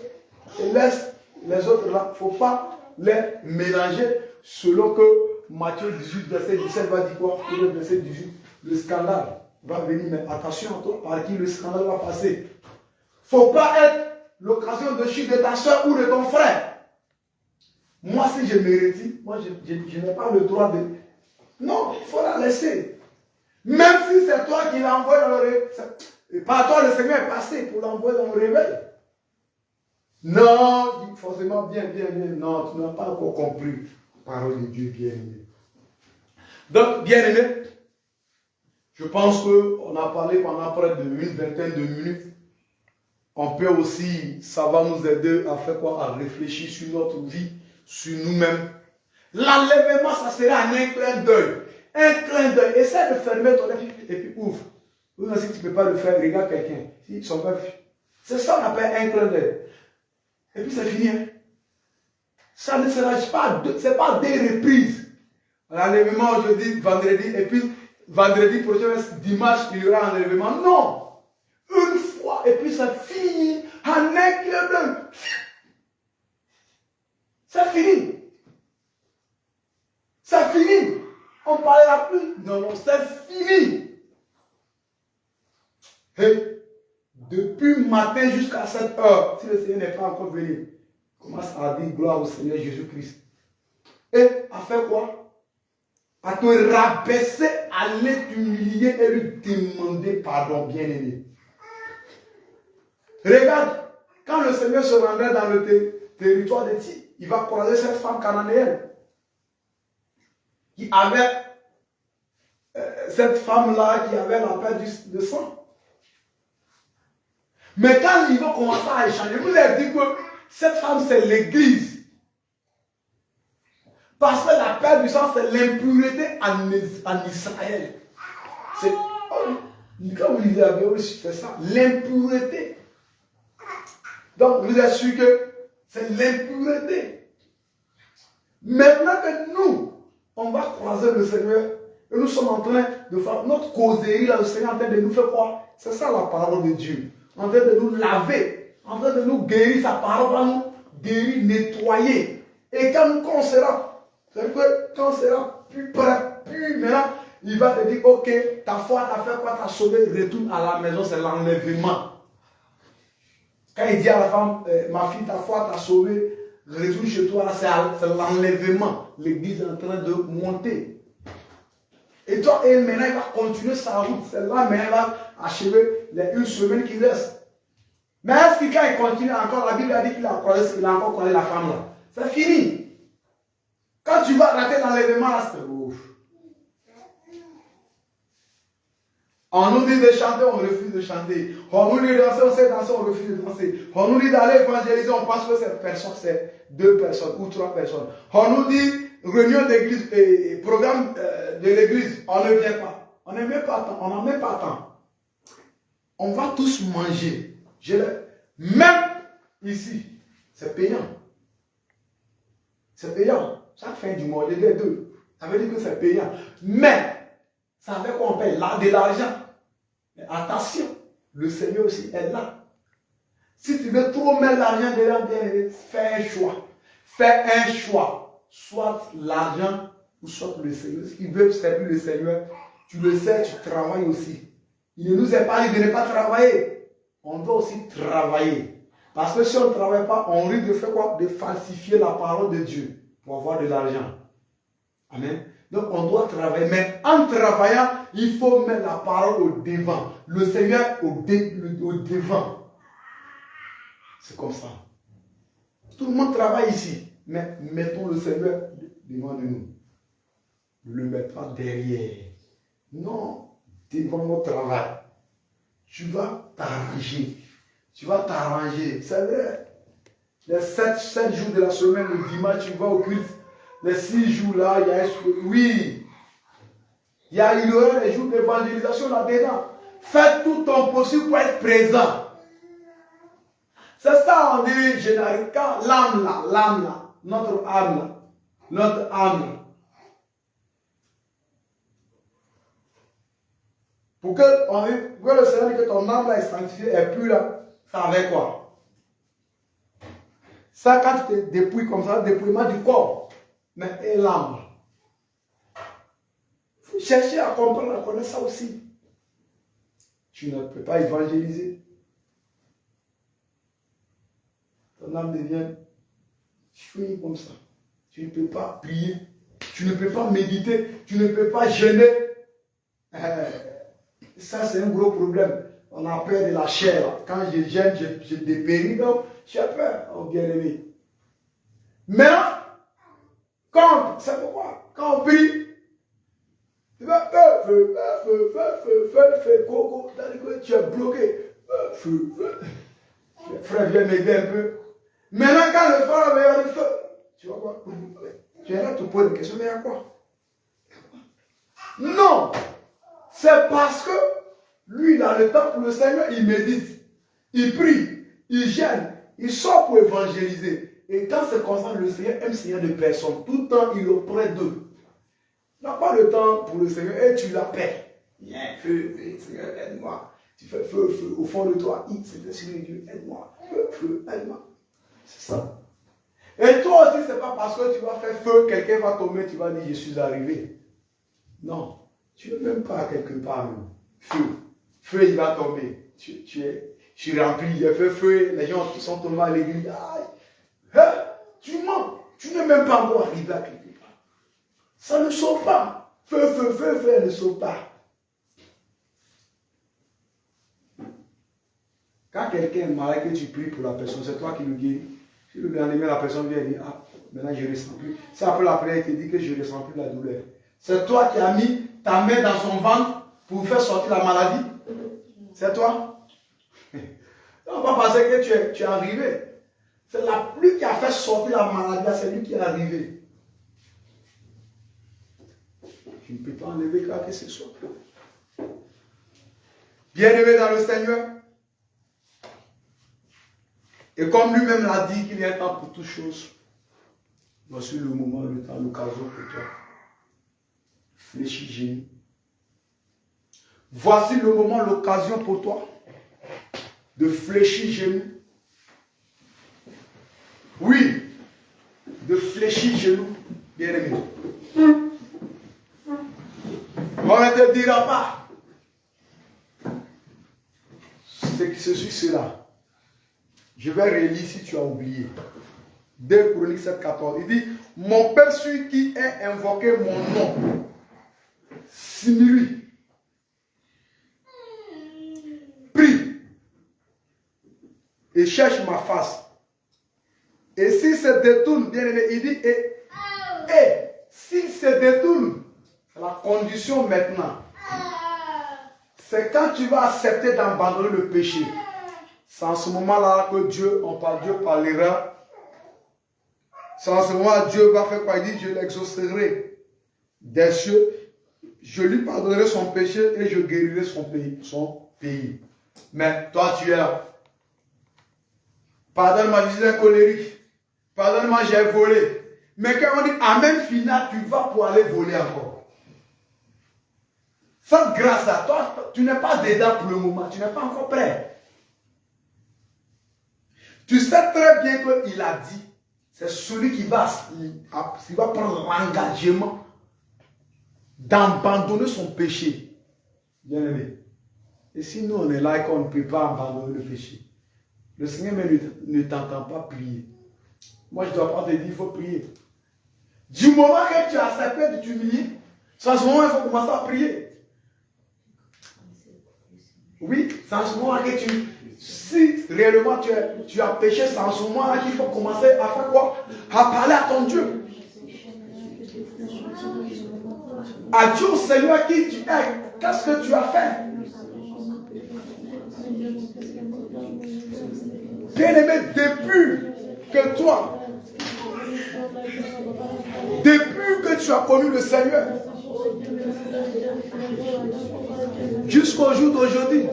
Et laisse les autres là, il ne faut pas les mélanger selon que Matthieu 18, verset 17 va dire quoi? Le verset 18, le scandale va venir, mais attention à toi, par qui le scandale va passer. Il ne faut pas être l'occasion de chute de ta soeur ou de ton frère. Moi, si je me retire, moi, je n'ai pas le droit de... Non, il faut la laisser. Même si c'est toi qui l'envoies dans le réveil. Par toi, le Seigneur est passé pour l'envoyer dans le réveil. Non, forcément, bien. Non, tu n'as pas encore compris. Parole de Dieu, bien-aimé. Donc, bien-aimé, je pense qu'on a parlé pendant près d'une vingtaine de minutes. On peut aussi, ça va nous aider à faire quoi? À réfléchir sur notre vie, sur nous-mêmes. L'enlèvement, ça sera un clin d'œil. Un clin d'œil. Essaie de fermer ton œil et puis ouvre. Ou si tu ne peux pas le faire, regarde quelqu'un. Si son père, c'est ça qu'on appelle un clin d'œil. Et puis c'est fini. Hein? Ça ne sera pas, c'est pas des reprises. L'enlèvement aujourd'hui, vendredi, et puis vendredi prochain, dimanche, il y aura un enlèvement. Non! Une fois, et puis ça finit en un clin d'œil. C'est fini. C'est fini. On ne parlera plus. Non, c'est fini. Et depuis matin jusqu'à 7 heures, si le Seigneur n'est pas encore venu, commence à dire gloire au Seigneur Jésus-Christ. Et à faire quoi? À te rabaisser, à aller t'humilier et lui demander pardon, bien-aimé. Regarde, quand le Seigneur se rendait dans le territoire de Tyr, il va croiser cette femme cananéenne qui avait cette femme-là qui avait la perte de sang. Mais quand ils vont commencer à échanger, vous avez dit que cette femme c'est l'église. Parce que la perte du sang c'est l'impureté en Israël. C'est, quand vous lisez la Bible, c'est ça, l'impureté. Donc vous êtes sûr que c'est l'impureté. Maintenant que nous, on va croiser le Seigneur, et nous sommes en train de faire notre causerie, là, le Seigneur est en train de nous faire quoi? C'est ça la parole de Dieu. En train de nous laver, en train de nous guérir, sa parole va nous guérir, nettoyer. Et quand on sera, c'est que quand on sera plus prêt, plus maintenant, il va te dire, ok, ta foi t'a fait quoi, t'as sauvé, retourne à la maison, c'est l'enlèvement. Quand il dit à la femme, ma fille, ta foi t'a sauvé, retourne chez toi, c'est l'enlèvement. L'église est en train de monter. Et toi, et maintenant, il va continuer sa route. C'est là, mais il va achever les une semaine qui reste. Mais est-ce que quand il continue encore, la Bible a dit qu'il a encore croisé la femme là. C'est fini. Quand tu vas rater l'enlèvement, là, c'est ouf. On nous dit de chanter, on refuse de chanter. On nous dit de danser, on sait danser, on refuse de danser. On nous dit d'aller évangéliser, on pense que cette personne, c'est 2 personnes ou 3 personnes. On nous dit réunion d'église et programme de l'église, on ne vient pas. On n'a même pas temps. On n'a même pas temps. On va tous manger. Même ici, c'est payant. C'est payant. Chaque fin du mois, les deux. Ça veut dire que c'est payant. Mais, ça veut qu'on paye là de l'argent. Mais attention, le Seigneur aussi est là. Si tu veux trop mettre l'argent dedans, bien, fais un choix. Fais un choix. Soit l'argent ou soit le Seigneur. S'ils veulent servir le Seigneur, tu le sais, tu travailles aussi. Il ne nous est pas dit de ne pas travailler. On doit aussi travailler. Parce que si on ne travaille pas, on risque de faire quoi? De falsifier la parole de Dieu pour avoir de l'argent. Amen. Donc on doit travailler. Mais en travaillant, il faut mettre la parole au devant. Le Seigneur au devant. C'est comme ça. Tout le monde travaille ici. Mais mettons le Seigneur devant de nous. Ne le mettons pas derrière. Non, devant notre travail. Tu vas t'arranger. Tu vas t'arranger. C'est vrai. Les 7 jours de la semaine, le dimanche, tu vas au culte. Les 6 jours là, il y a oui. Il y aura les jours d'évangélisation là-dedans. Fais tout ton possible pour être présent. C'est ça, on dit généralement, l'âme là, notre âme là, Pour que le Seigneur dise que ton âme là est sanctifiée, est pure là, ça avec quoi? Ça, quand tu te dépouilles comme ça, dépouillement du corps, mais et l'âme. Il faut chercher à comprendre, à connaître ça aussi. Tu ne peux pas évangéliser. Ton âme devient fouille comme ça. Tu ne peux pas prier. Tu ne peux pas méditer. Tu ne peux pas jeûner. Ça, c'est un gros problème. On a peur de la chair. Quand je jeûne, je dépéris. Donc, j'ai peur, oh bien-aimé. Maintenant, c'est pourquoi, quand on prie, tu vas feu, coco, tu es bloqué. Feu. Frère, viens m'aider un peu. Maintenant, quand le frère va le feu, tu vas quoi? Tu viens là te poser des questions, mais il y a quoi? Non! C'est parce que lui, il a le temps pour le Seigneur, il médite, il prie, il gêne, il sort pour évangéliser. Et quand c'est comme ça, le Seigneur aime Seigneur de personne. Tout le temps, il est auprès d'eux. Il n'a pas le temps pour le Seigneur et tu l'appelles. Viens, feu, Seigneur, aide-moi. Tu fais feu, au fond de toi, Seigneur Dieu, aide-moi. Feu, aide-moi. C'est ça. Et toi aussi, ce n'est pas parce que tu vas faire feu, quelqu'un va tomber, tu vas dire, je suis arrivé. Non. Tu n'es même pas quelque part. Feu, il va tomber. Je suis rempli, j'ai fait feu, les gens qui sont tombés à l'église. Tu mens. Tu n'es même pas encore arrivé à quelque part. Ça ne sauve pas. Feu, elle ne sauve pas. Quand quelqu'un est malade et que tu pries pour la personne, c'est toi qui le guéris. Si le lendemain, la personne vient dire, maintenant je ne ressens plus. C'est après la prière, il te dit que je ne ressens plus la douleur. C'est toi qui as mis ta main dans son ventre pour faire sortir la maladie. C'est toi. Non, pas parce que tu es arrivé. C'est la pluie qui a fait sortir la maladie, c'est lui qui est arrivé. Tu ne peux pas enlever quoi que ce soit. Bien-aimé dans le Seigneur. Et comme lui-même l'a dit qu'il y a un temps pour toutes choses, voici le moment, le temps, l'occasion pour toi. Fléchis génie. Voici le moment, l'occasion pour toi de fléchir genoux. Oui, de fléchir genoux, bien aimé. On ne te dira pas ce qui se suit cela. Je vais relire si tu as oublié. 2 Chroniques 7, 14. Il dit, mon peuple celui qui est invoqué mon nom, simule, prie et cherche ma face. Et s'il se détourne, bien aimé, il dit, et s'il se détourne, c'est la condition maintenant. C'est quand tu vas accepter d'abandonner le péché. C'est en ce moment-là que Dieu parlera. C'est en ce moment que Dieu va faire quoi? Il dit, je l'exaucerai des cieux, je lui pardonnerai son péché et je guérirai son pays. Mais toi, tu es là. Pardonne-moi, je suis un colérique. Pardonne-moi, j'ai volé. Mais quand on dit amen final, tu vas pour aller voler encore. Cette grâce-là, toi, tu n'es pas dedans pour le moment, tu n'es pas encore prêt. Tu sais très bien qu'il a dit, c'est celui qui va prendre l'engagement d'abandonner son péché. Bien aimé. Et si nous on est là et qu'on ne peut pas abandonner le péché, le Seigneur ne t'entend pas prier. Moi je ne dois pas te dire, il faut prier. Du moment que tu as accepté de t'humilier, c'est en ce moment il faut commencer à prier. Oui, c'est en ce moment que si réellement tu as péché, c'est en ce moment qu'il faut commencer à faire quoi? À parler à ton Dieu. À Dieu, Seigneur, qui tu es. Qu'est-ce que tu as fait? Bien-aimé, depuis que toi, depuis que tu as connu le Seigneur, jusqu'au jour d'aujourd'hui,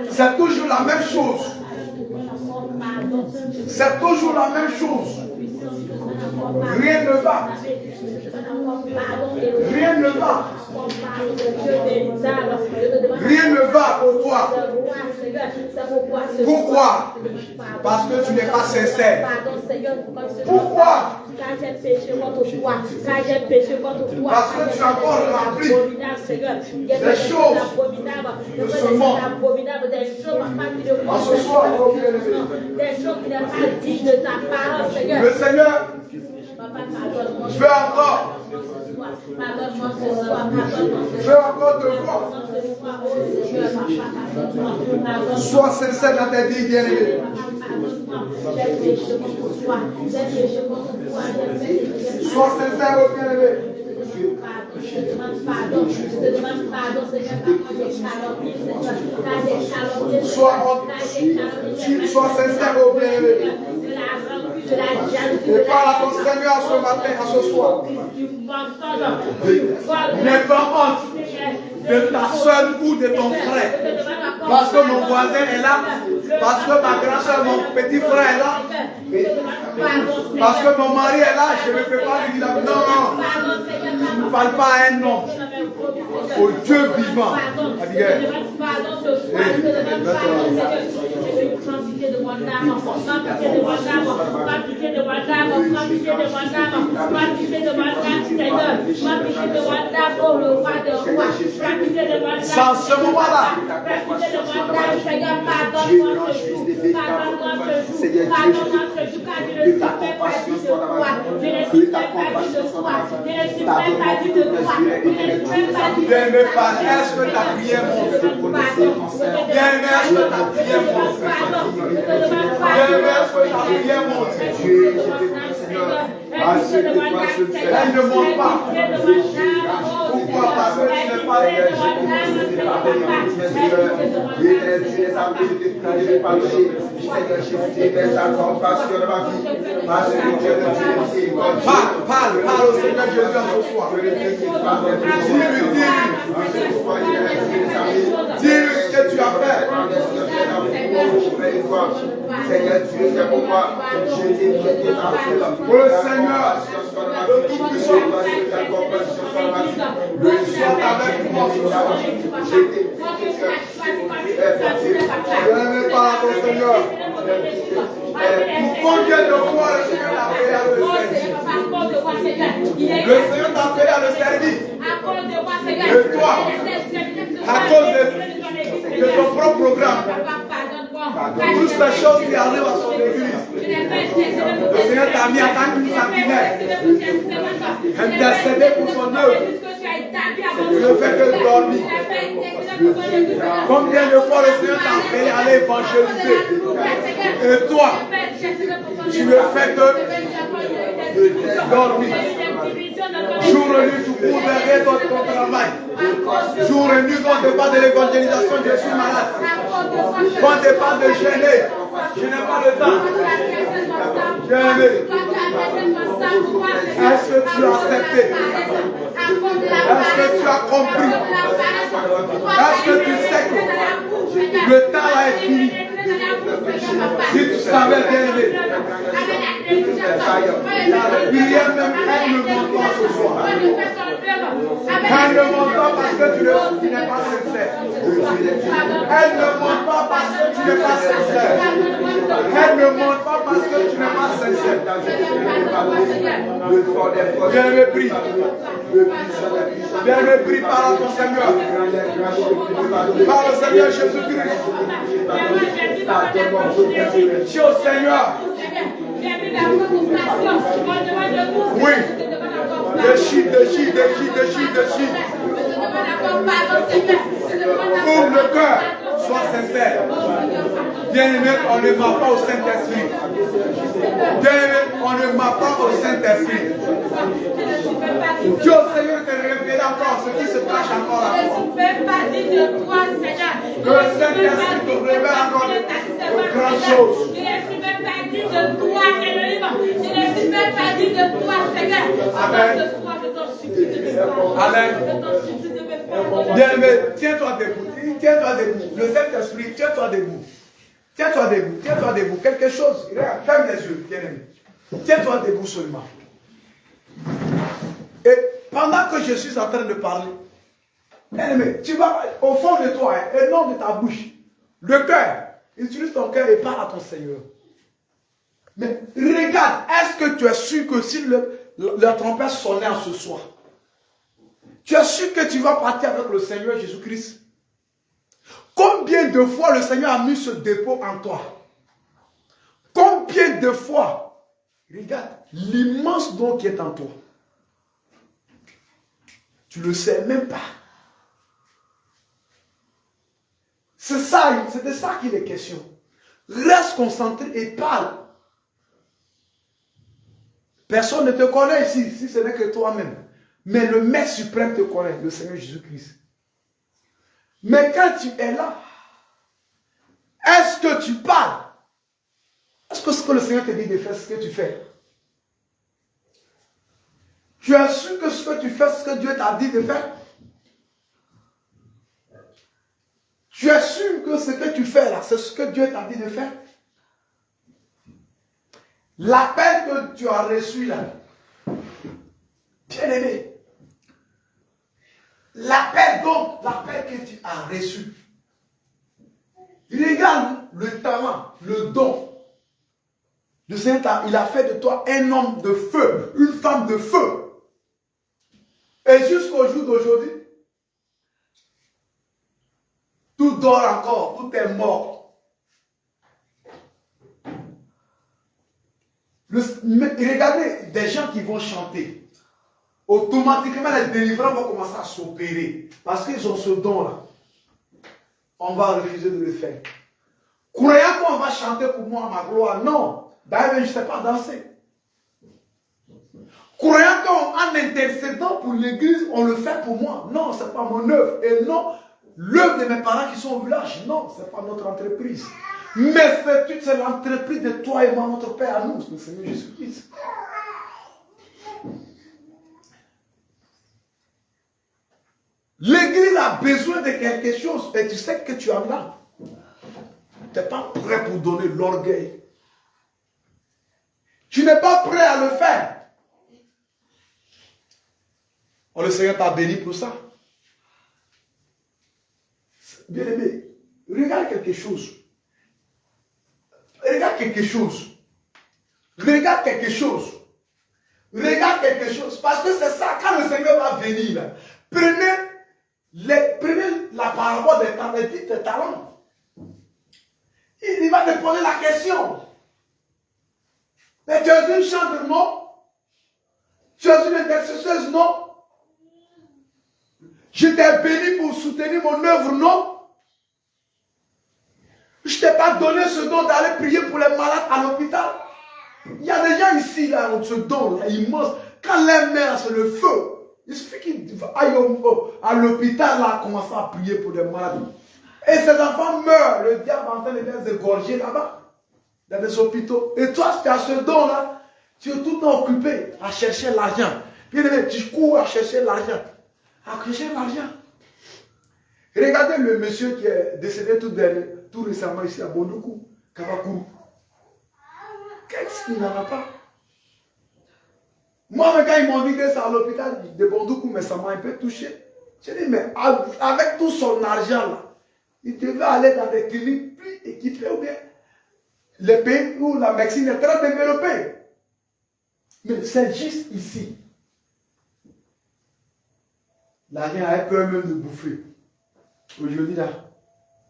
c'est toujours la même chose. C'est toujours la même chose. Rien ne va. Rien ne va. Rien ne va pour toi. Pourquoi? Parce que tu n'es pas sincère. Pourquoi? Parce que tu as encore rempli des choses de ce monde. En ce soir, le Seigneur veut encore te voir. Sois sincère dans tes vies, bien-aimés. Sois sincère, bien-aimés. Sois sincère, bien-aimé. Et parle à ton Seigneur ce matin, à ce soir. N'aie pas honte de ta soeur ou de ton frère. Parce que mon voisin est là. Parce que ma grand soeur, mon petit frère est là. Parce que mon mari est là. Je ne peux pas lui dire non. Je ne parle pas à un homme. Au Dieu vivant. Sans ce moment-là, bien-aimé, est-ce que ta prière monte? Bien-aimé, est-ce que ta prière monte? Bien-aimé, est-ce que ta prière monte? Elle ne monte pas. Pourquoi? Parce que tu n'es pas parle au Seigneur Jésus ce soir. Dis-lui ce que tu as fait. Pour le Seigneur, le Tout-Puissant, le soit avec moi ce soir. Je n'aime pas ton Seigneur. Pour combien de fois le Seigneur t'a appelé à le servir? Le Seigneur t'a appelé à le servir. Et toi, à cause de ton propre programme, toutes ces choses qui arrivent à son église, le Seigneur t'a mis en tant qu'une sentinelle, intercédé pour son œuvre. Tu ne fais que dormir. Combien de fois le Seigneur t'a appelé à l'évangéliser? Et toi, tu ne fais que dormir. Jour et nuit, tu cours derrière ton travail. Jour et nuit, quand on te parle de l'évangélisation, je suis malade. Quand on te parle de gêner, je n'ai pas le temps. Bien-aimé, est-ce que tu as accepté? Est-ce que tu as compris? Est-ce que tu sais que le temps est fini? Si tu savais, bien-aimé, la prière même, elle ne monte pas ce soir. Elle ne monte pas parce que tu n'es pas sincère. Elle ne monte pas parce que tu n'es pas sincère. Elle ne monte pas parce que tu n'es pas sincère. Bien-aimé, prie. Bien-aimé, prie par ton Seigneur. Par le Seigneur Jésus-Christ. Dis au Seigneur. Oui. Déchire. Ouvre le cœur. Sois sincère. Bien-aimé, on ne ment pas au Saint-Esprit. Bien-aimé, on ne ment pas au Saint-Esprit. Dieu Seigneur te révèle encore ce qui se cache encore là. Que le Saint-Esprit te révèle encore de grandes choses. Amen. Amen. Bien-aimé, tiens-toi debout. Tiens-toi debout. Le Saint-Esprit, tiens-toi debout. Tiens-toi debout. Tiens-toi debout. Quelque chose. Regarde, ferme les yeux, bien-aimé. Tiens-toi debout seulement. pendant que je suis en train de parler, bien-aimé, tu vas au fond de toi et non de ta bouche, le cœur, utilise ton cœur et parle à ton Seigneur. Mais regarde, est-ce que tu es sûr que si la trompette sonnait en ce soir, tu es sûr que tu vas partir avec le Seigneur Jésus-Christ? Combien de fois le Seigneur a mis ce dépôt en toi? Combien de fois? Regarde, l'immense don qui est en toi. Tu ne le sais même pas. C'est ça, c'est de ça qu'il est question. Reste concentré et parle. Personne ne te connaît ici, si ce n'est que toi-même. Mais le Maître suprême te connaît, le Seigneur Jésus-Christ. Mais quand tu es là, est-ce que tu parles? Est-ce que ce que le Seigneur te dit de faire, ce que tu fais? Tu es sûr que ce que tu fais, ce que Dieu t'a dit de faire? Tu es sûr que ce que tu fais là, c'est ce que Dieu t'a dit de faire? L'appel que tu as reçu là, bien aimé, l'appel que tu as reçu, regarde le talent, le don. Le Seigneur, il a fait de toi un homme de feu, une femme de feu. Et jusqu'au jour d'aujourd'hui, tout dort encore, tout est mort. Regardez des gens qui vont chanter. Automatiquement, les délivrants vont commencer à s'opérer. Parce qu'ils ont ce don-là. On va refuser de le faire. Croyant qu'on va chanter pour moi ma gloire, non. D'ailleurs, je ne sais pas danser. Croyant qu'en intercédant pour l'église, on le fait pour moi. Non, ce n'est pas mon œuvre. Et non, l'œuvre de mes parents qui sont au village. Non, ce n'est pas notre entreprise. Mais c'est l'entreprise de toi et moi, notre Père à nous, le Seigneur Jésus-Christ. L'église a besoin de quelque chose et tu sais que tu en as. Tu n'es pas prêt pour donner l'orgueil. Tu n'es pas prêt à le faire. Oh, le Seigneur t'a béni pour ça. Bien aimé, regarde quelque chose. Regarde quelque chose. Regarde quelque chose. Regarde quelque chose. Parce que c'est ça, quand le Seigneur va venir, là, prenez la parabole des talents. Il va te poser la question. Mais tu es une chanteuse, non? Tu es une intercesseuse, non? Je t'ai béni pour soutenir mon œuvre, non? Je ne t'ai pas donné ce don d'aller prier pour les malades à l'hôpital. Il y a des gens ici, là, ont ce don, là, immense. Quand les mères, c'est le feu. Il suffit qu'ils aillent à l'hôpital, là, commencer à prier pour les malades. Et ces enfants meurent. Le diable est en train de les égorger là-bas, dans les hôpitaux. Et toi, tu as ce don-là, tu es tout le temps occupé à chercher l'argent. Bien aimé, tu cours à chercher l'argent. À chercher l'argent. Regardez le monsieur qui est décédé tout récemment ici à Bondoukou, Kavakourou. Qu'est-ce qu'il n'en a pas? Moi, quand ils m'ont dit que c'est à l'hôpital de Bondoukou, mais ça m'a un peu touché. J'ai dit, mais avec tout son argent là, il devait aller dans des cliniques plus équipées ou bien les pays où la médecine est très développée. Mais c'est juste ici. L'argent a peur même de bouffer. Aujourd'hui là,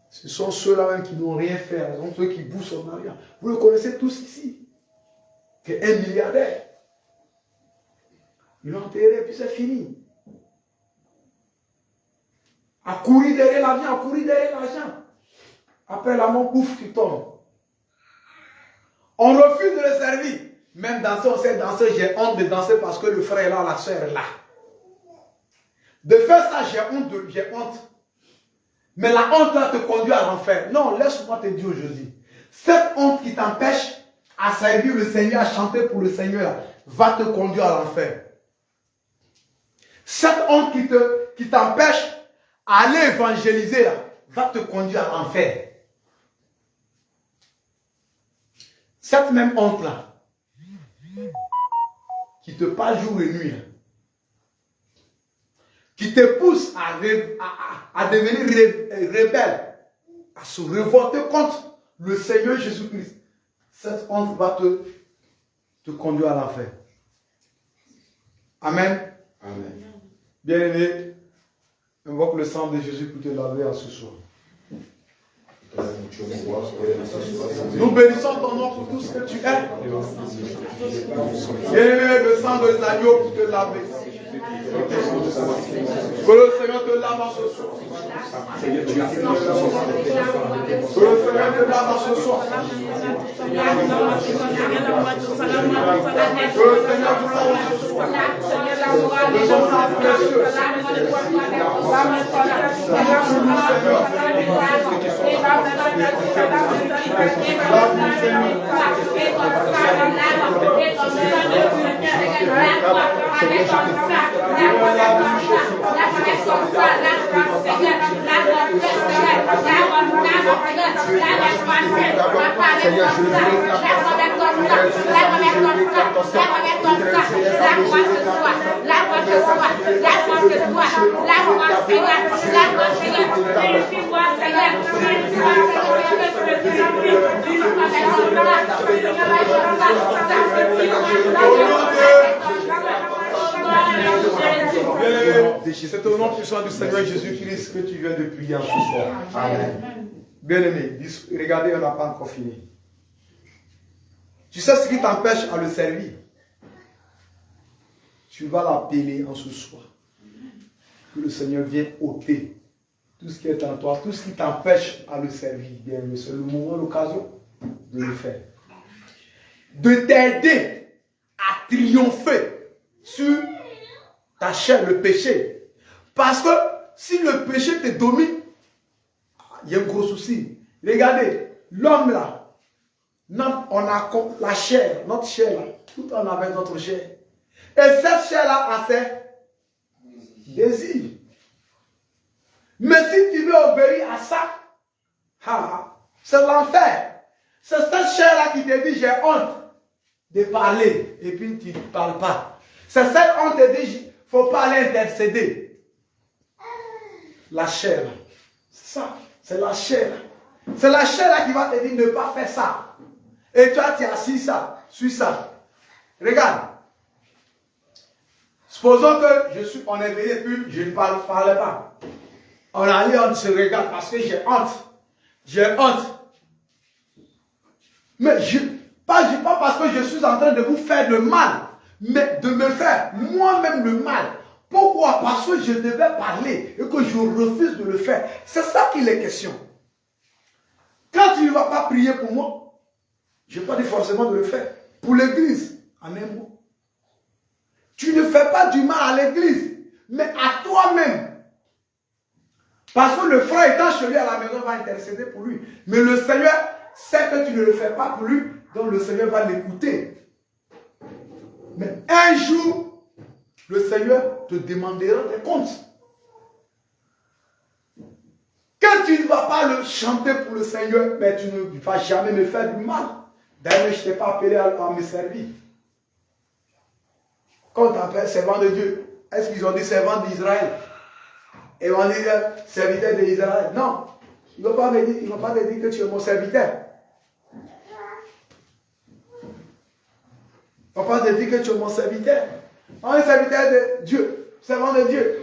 ce sont ceux-là même qui n'ont rien fait. Ce sont ceux qui bouffent son argent. Vous le connaissez tous ici. C'est un milliardaire. Ils l'ont enterré et puis c'est fini. À courir derrière l'argent, à courir derrière l'argent. Après la mort, bouffe qui tombe. On refuse de le servir. Même danser, on sait danser, j'ai honte de danser parce que le frère est là, la soeur est là. De faire ça, j'ai honte. Mais la honte là te conduit à l'enfer. Non, laisse-moi te dire aujourd'hui. Cette honte qui t'empêche à servir le Seigneur, à chanter pour le Seigneur, va te conduire à l'enfer. Cette honte qui t'empêche à aller évangéliser, là, va te conduire à l'enfer. Cette même honte là, qui te parle jour et nuit, là, qui te pousse à devenir rebelle, à se révolter contre le Seigneur Jésus-Christ, cette honte va te conduire à l'enfer. Amen. Amen. Bien-aimé, invoque le sang de Jésus pour te laver en ce soir. Nous bénissons ton nom pour tout ce que tu es. Bien-aimé, le sang de l'agneau pour te laver. Que le Seigneur te lave en ce soir. Que le Seigneur te lave en ce soir. Que le Seigneur vous lave en ce soir. De son sang précieux. C'est au nom puissant du Seigneur Jésus-Christ que tu viens de prier en ce soir. Amen. Bien-aimé, regardez, on n'a pas encore fini. Tu sais ce qui t'empêche à le servir? Tu vas l'appeler en ce soir. Que le Seigneur vienne ôter tout ce qui est en toi, tout ce qui t'empêche à le servir. Bien-aimé, c'est le moment, l'occasion de le faire. De t'aider à triompher sur ta chair, le péché. Parce que si le péché te domine, il y a un gros souci. Regardez, l'homme là, on a la chair, notre chair là, tout en avait notre chair. Et cette chair là a ses désirs. Mais si tu veux obéir à ça, c'est l'enfer. C'est cette chair là qui te dit j'ai honte de parler et puis tu ne parles pas. C'est cette honte qui te dit il ne faut pas aller intercéder. La chair, c'est ça, c'est la chair. C'est la chair là qui va te dire ne pas faire ça. Et toi tu as assis ça, suis ça. Regarde. Supposons que on est venu et puis je ne parlais pas. On allait, on se regarde parce que j'ai honte. J'ai honte. Mais pas parce que je suis en train de vous faire de mal, mais de me faire moi-même le mal. Pourquoi? Parce que je devais parler et que je refuse de le faire. C'est ça qu'il est question. Quand tu ne vas pas prier pour moi, je n'ai pas dit forcément de le faire. Pour l'église, en un mot. Tu ne fais pas du mal à l'église, mais à toi-même. Parce que le frère étant chez lui à la maison va intercéder pour lui. Mais le Seigneur sait que tu ne le fais pas pour lui, donc le Seigneur va l'écouter. Mais un jour, le Seigneur te demandera des comptes. Quand tu ne vas pas le chanter pour le Seigneur, mais tu ne vas jamais me faire du mal. D'ailleurs, je ne t'ai pas appelé à me servir. Quand on t'appelle servant de Dieu, est-ce qu'ils ont dit servant d'Israël? Et on dit serviteur d'Israël? Non. Ils ne vont pas me dire que tu es mon serviteur. Ils ne vont pas te dire que tu es mon serviteur. On est serviteur de Dieu, servant de Dieu,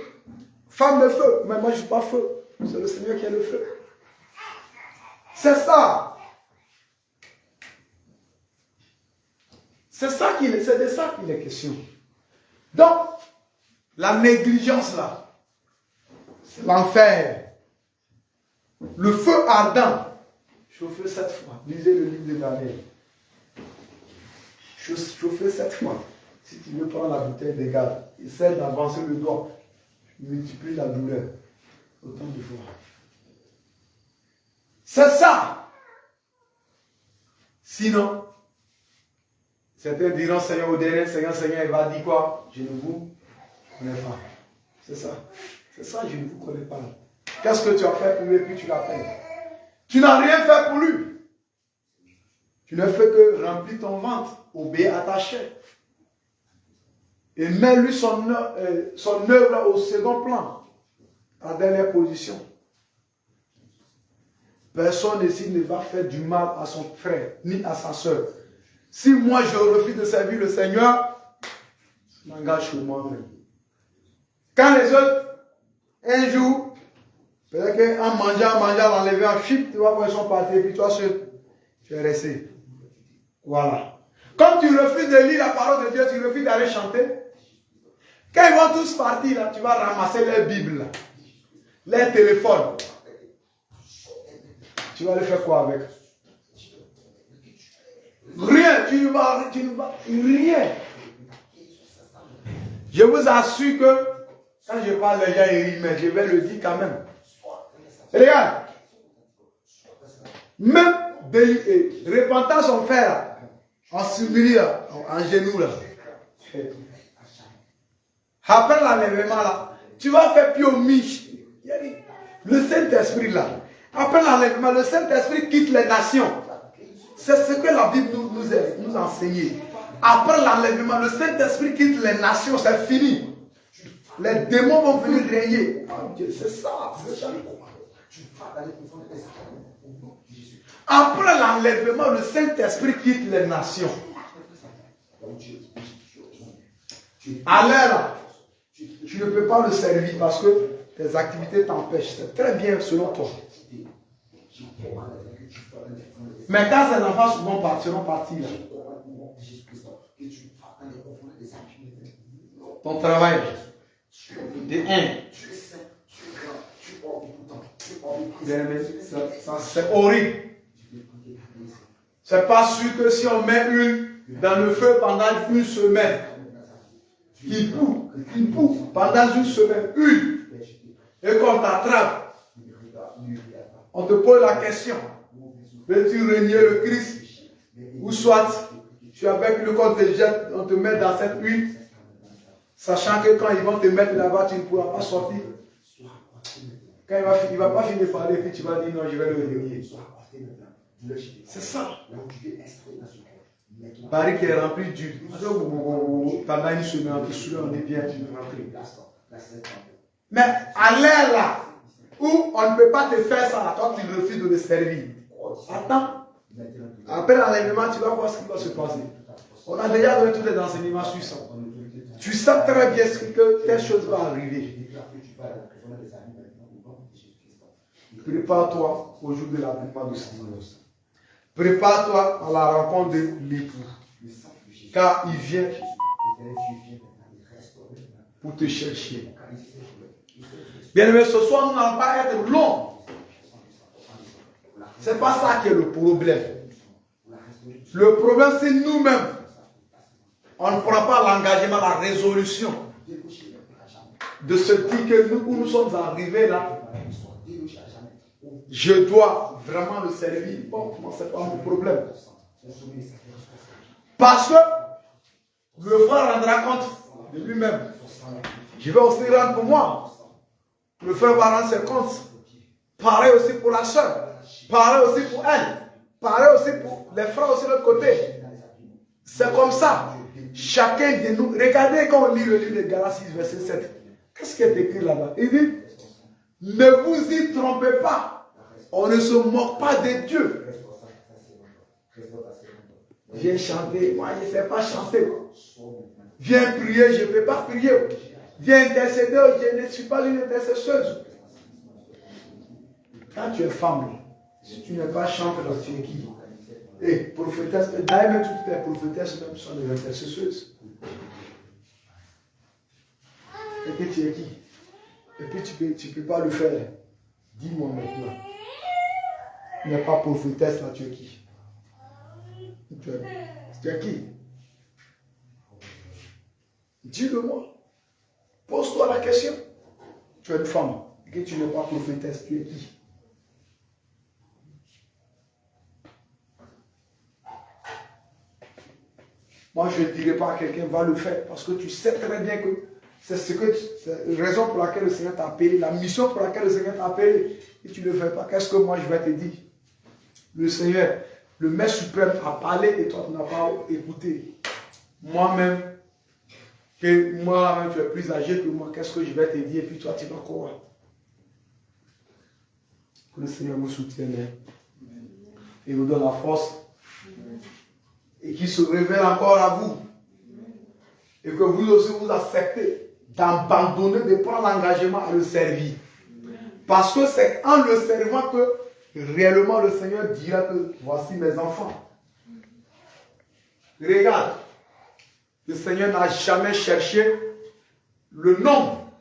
femme de feu. Mais moi je ne suis pas feu. C'est le Seigneur qui est le feu. C'est ça. C'est de ça qu'il est question. Donc, la négligence là, c'est l'enfer. Le feu ardent, chauffez 7 fois. Lisez le livre de Daniel. Chauffez 7 fois. Si tu veux prendre la bouteille de gaz, essaie d'avancer le doigt. Multiplie la douleur. Autant de fois. C'est ça. Sinon, certains diront Seigneur au dernier, Seigneur, il va dire quoi? Je ne vous connais pas. C'est ça. C'est ça, je ne vous connais pas. Qu'est-ce que tu as fait pour lui et puis tu l'appelles? Tu n'as rien fait pour lui. Tu n'as fait que remplir ton ventre, obéir à ta chair. et mets-lui son œuvre au second plan, à dernière position. Personne ici ne va faire du mal à son frère, ni à sa soeur. Si moi je refuse de servir le Seigneur, je m'engage sur moi-même. Quand les autres, un jour, peut-être qu'en mangeant, l'enlever en chip, tu vas voir, ils sont partis, et puis toi seul, tu es resté. Voilà. Comme tu refuses de lire la parole de Dieu, tu refuses d'aller chanter. Quand ils vont tous partir, là, tu vas ramasser les Bibles, les téléphones. Tu vas les faire quoi avec? Rien, tu ne vas rien. Je vous assure que quand je parle, les gens rient, mais je vais le dire quand même. Regarde. Même repentant son frère, en s'humilier, en genoux là. Après l'enlèvement là, tu vas faire piomiche. Le Saint-Esprit là. Après l'enlèvement, le Saint-Esprit quitte les nations. C'est ce que la Bible nous a enseigné. Après l'enlèvement, le Saint-Esprit quitte les nations, c'est fini. Les démons vont venir régner. Oh Dieu, c'est ça, c'est ça. Après l'enlèvement, le Saint-Esprit quitte les nations. Allez là, tu ne peux pas le servir parce que tes activités t'empêchent. C'est très bien selon toi. Mais quand ces enfants seront partis là, ton travail, de 1, c'est horrible. C'est pas sûr que si on met une dans le feu pendant une semaine, il pousse pendant une semaine, et qu'on t'attrape, on te pose la question, veux-tu régner le Christ? Ou soit, tu es avec le corps te jette, on te met dans cette huile, sachant que quand ils vont te mettre là-bas, tu ne pourras pas sortir. Quand il ne va pas finir par parler, puis tu vas dire non, je vais le régner. C'est ça. Paris qui est rempli d'huile. Pendant une semaine, on est bien rempli. Mais à l'air là, où on ne peut pas te faire ça, toi tu refuses de le servir. Attends. Après l'enlèvement, tu vas voir ce qui va se passer. On a déjà donné tous les enseignements sur ça. Tu sais très bien que telle chose va arriver. Prépare-toi au jour de l'avènement de Seigneur. Prépare-toi à la rencontre de l'époux. Car il vient pour te chercher. Bien aimé, ce soir, nous n'allons pas être longs. Ce n'est pas ça qui est le problème. Le problème, c'est nous-mêmes. On ne prend pas l'engagement, la résolution de se dire que nous, où nous sommes arrivés là, je dois vraiment le servir. Bon, ce n'est pas mon problème. Parce que le frère rendra compte de lui-même. Je vais aussi rendre pour moi. Le frère va rendre ses comptes. Pareil aussi pour la soeur. Pareil aussi pour elle. Pareil aussi pour les frères aussi de l'autre côté. C'est comme ça. Chacun de nous. Regardez quand on lit le livre de Galates 6, verset 7. Qu'est-ce qui est écrit là-bas? Il dit, ne vous y trompez pas. On ne se moque pas de Dieu. Viens chanter. Moi, je ne sais pas chanter. Viens prier. Je ne peux pas prier. Viens intercéder. Je ne suis pas une intercesseuse. Quand tu es femme, si tu n'es pas chanteur, tu es qui? Et prophétesse, d'ailleurs, toutes les prophétesses même sont des intercesseuses. Et puis tu es qui? Et puis tu ne peux pas le faire. Dis-moi maintenant. Tu n'es pas prophétesse, là, tu es qui? Tu es qui? Dis-le-moi. Pose-toi la question. Tu es une femme. Et que tu n'es pas prophétesse, tu es qui? Moi, je ne dirais pas à quelqu'un va le faire parce que tu sais très bien que c'est la raison pour laquelle le Seigneur t'a appelé, la mission pour laquelle le Seigneur t'a appelé, et tu ne le fais pas. Qu'est-ce que moi je vais te dire? Le Seigneur, le Maître suprême a parlé et toi tu n'as pas écouté. Moi-même, Que moi, tu es plus âgé que moi, qu'est-ce que je vais te dire? Et puis toi, tu vas quoi? Que le Seigneur vous soutienne. Et vous donne la force. Et qu'il se révèle encore à vous. Et que vous aussi vous acceptez d'abandonner, de prendre l'engagement à le servir. Parce que c'est en le servant que réellement le Seigneur dira que voici mes enfants. Regarde, le Seigneur n'a jamais cherché le nombre.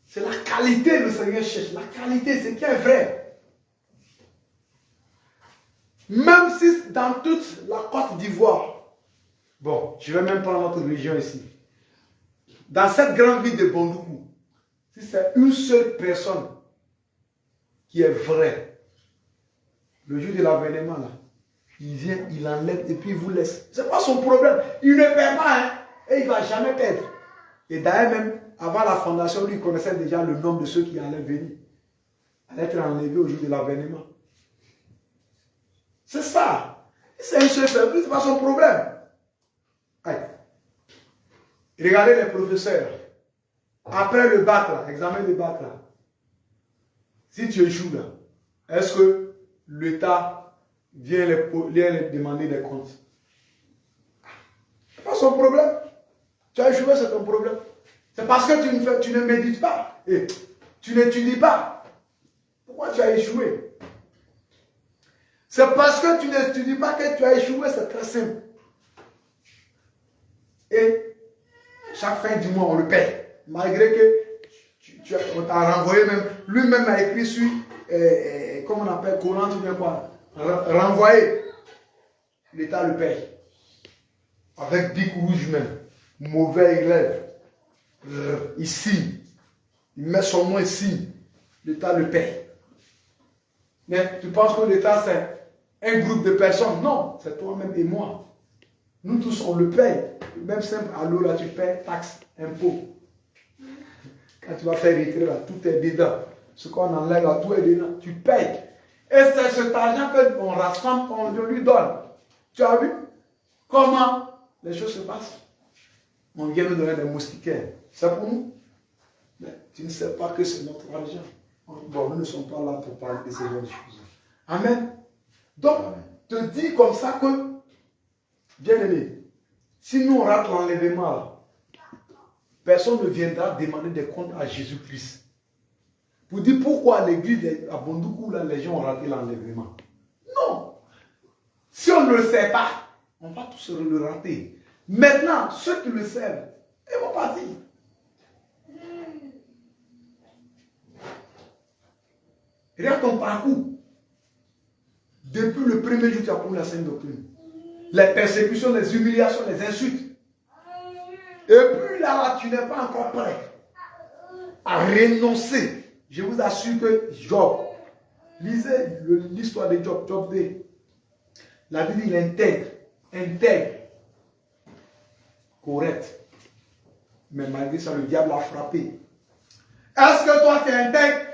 C'est la qualité que le Seigneur cherche. La qualité, c'est qui est vrai. Même si dans toute la Côte d'Ivoire, bon, je vais même prendre notre région ici. Dans cette grande ville de Bondoukou, si c'est une seule personne qui est vraie, le jour de l'avènement, là, il vient, il enlève et puis il vous laisse. Ce n'est pas son problème. Il ne perd pas, hein, et il ne va jamais perdre. Et d'ailleurs, même avant la fondation, lui, il connaissait déjà le nombre de ceux qui allaient venir, allaient être enlevés au jour de l'avènement. C'est ça. C'est un seul peuple, ce n'est pas son problème. Allez. Regardez les professeurs. Après le bac, là, examen de bac, là, si tu échoues, là, est-ce que l'État vient les demander des comptes? Ce n'est pas son problème. Tu as échoué, c'est ton problème. C'est parce que tu ne médites pas et tu n'étudies pas. Pourquoi tu as échoué? C'est parce que tu n'étudies pas que tu as échoué, c'est très simple. Et chaque fin du mois, on le paie. Malgré que on t'a renvoyé même, lui-même a écrit sur, comment on appelle, Courant, tu veux quoi? Renvoyé. L'État le paye. Avec bic rouge même. Mauvais élève. Ici. Il met son nom ici. L'État le paye. Mais tu penses que l'État c'est un groupe de personnes? Non, c'est toi-même et moi. Nous tous on le paye. Même simple, à l'eau là tu payes taxes, impôts. Quand tu vas faire retirer là, tout est dedans. Ce qu'on enlève là, tout est dedans. Tu payes. Et c'est cet argent qu'on rassemble, qu'on lui donne. Tu as vu comment les choses se passent? On vient nous donner des moustiquaires. C'est pour nous. Mais tu ne sais pas que c'est notre argent. Bon, nous ne sommes pas là pour parler de ces genres de choses. Amen. Donc, te dis comme ça que, bien aimé, si nous on rate l'enlèvement, personne ne viendra demander des comptes à Jésus-Christ. Pour dire pourquoi l'église à Bondoukou, là, les gens ont raté l'enlèvement. Non. Si on ne le sait pas, on va tous le rater. Maintenant, ceux qui le savent, ils vont partir. Regarde ton parcours. Depuis le premier jour, tu as appris la sainte doctrine. Les persécutions, les humiliations, les insultes. Et puis là, tu n'es pas encore prêt à renoncer. Je vous assure que Job, lisez l'histoire de Job, Job 2. La Bible, il est intègre, correct. Mais malgré ça, le diable a frappé. Est-ce que toi, tu es intègre?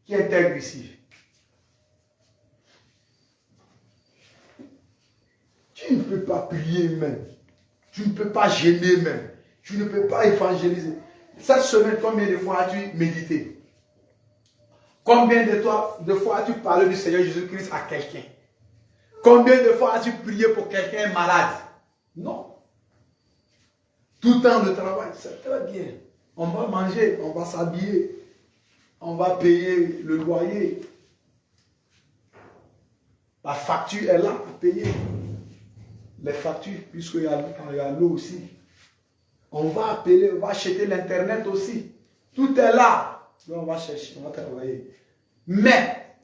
Qui est intègre ici? Tu ne peux pas prier même. Tu ne peux pas gêner même. Tu ne peux pas évangéliser. Cette semaine, combien de fois as-tu médité? Combien de fois as-tu parlé du Seigneur Jésus-Christ à quelqu'un? Combien de fois as-tu prié pour quelqu'un malade? Non. Tout temps de travail, c'est très bien. On va manger, on va s'habiller, on va payer le loyer. La facture est là à payer. Les factures, puisqu'il y a l'eau aussi. On va appeler, on va acheter l'internet aussi. Tout est là. Donc on va chercher, on va travailler. Mais,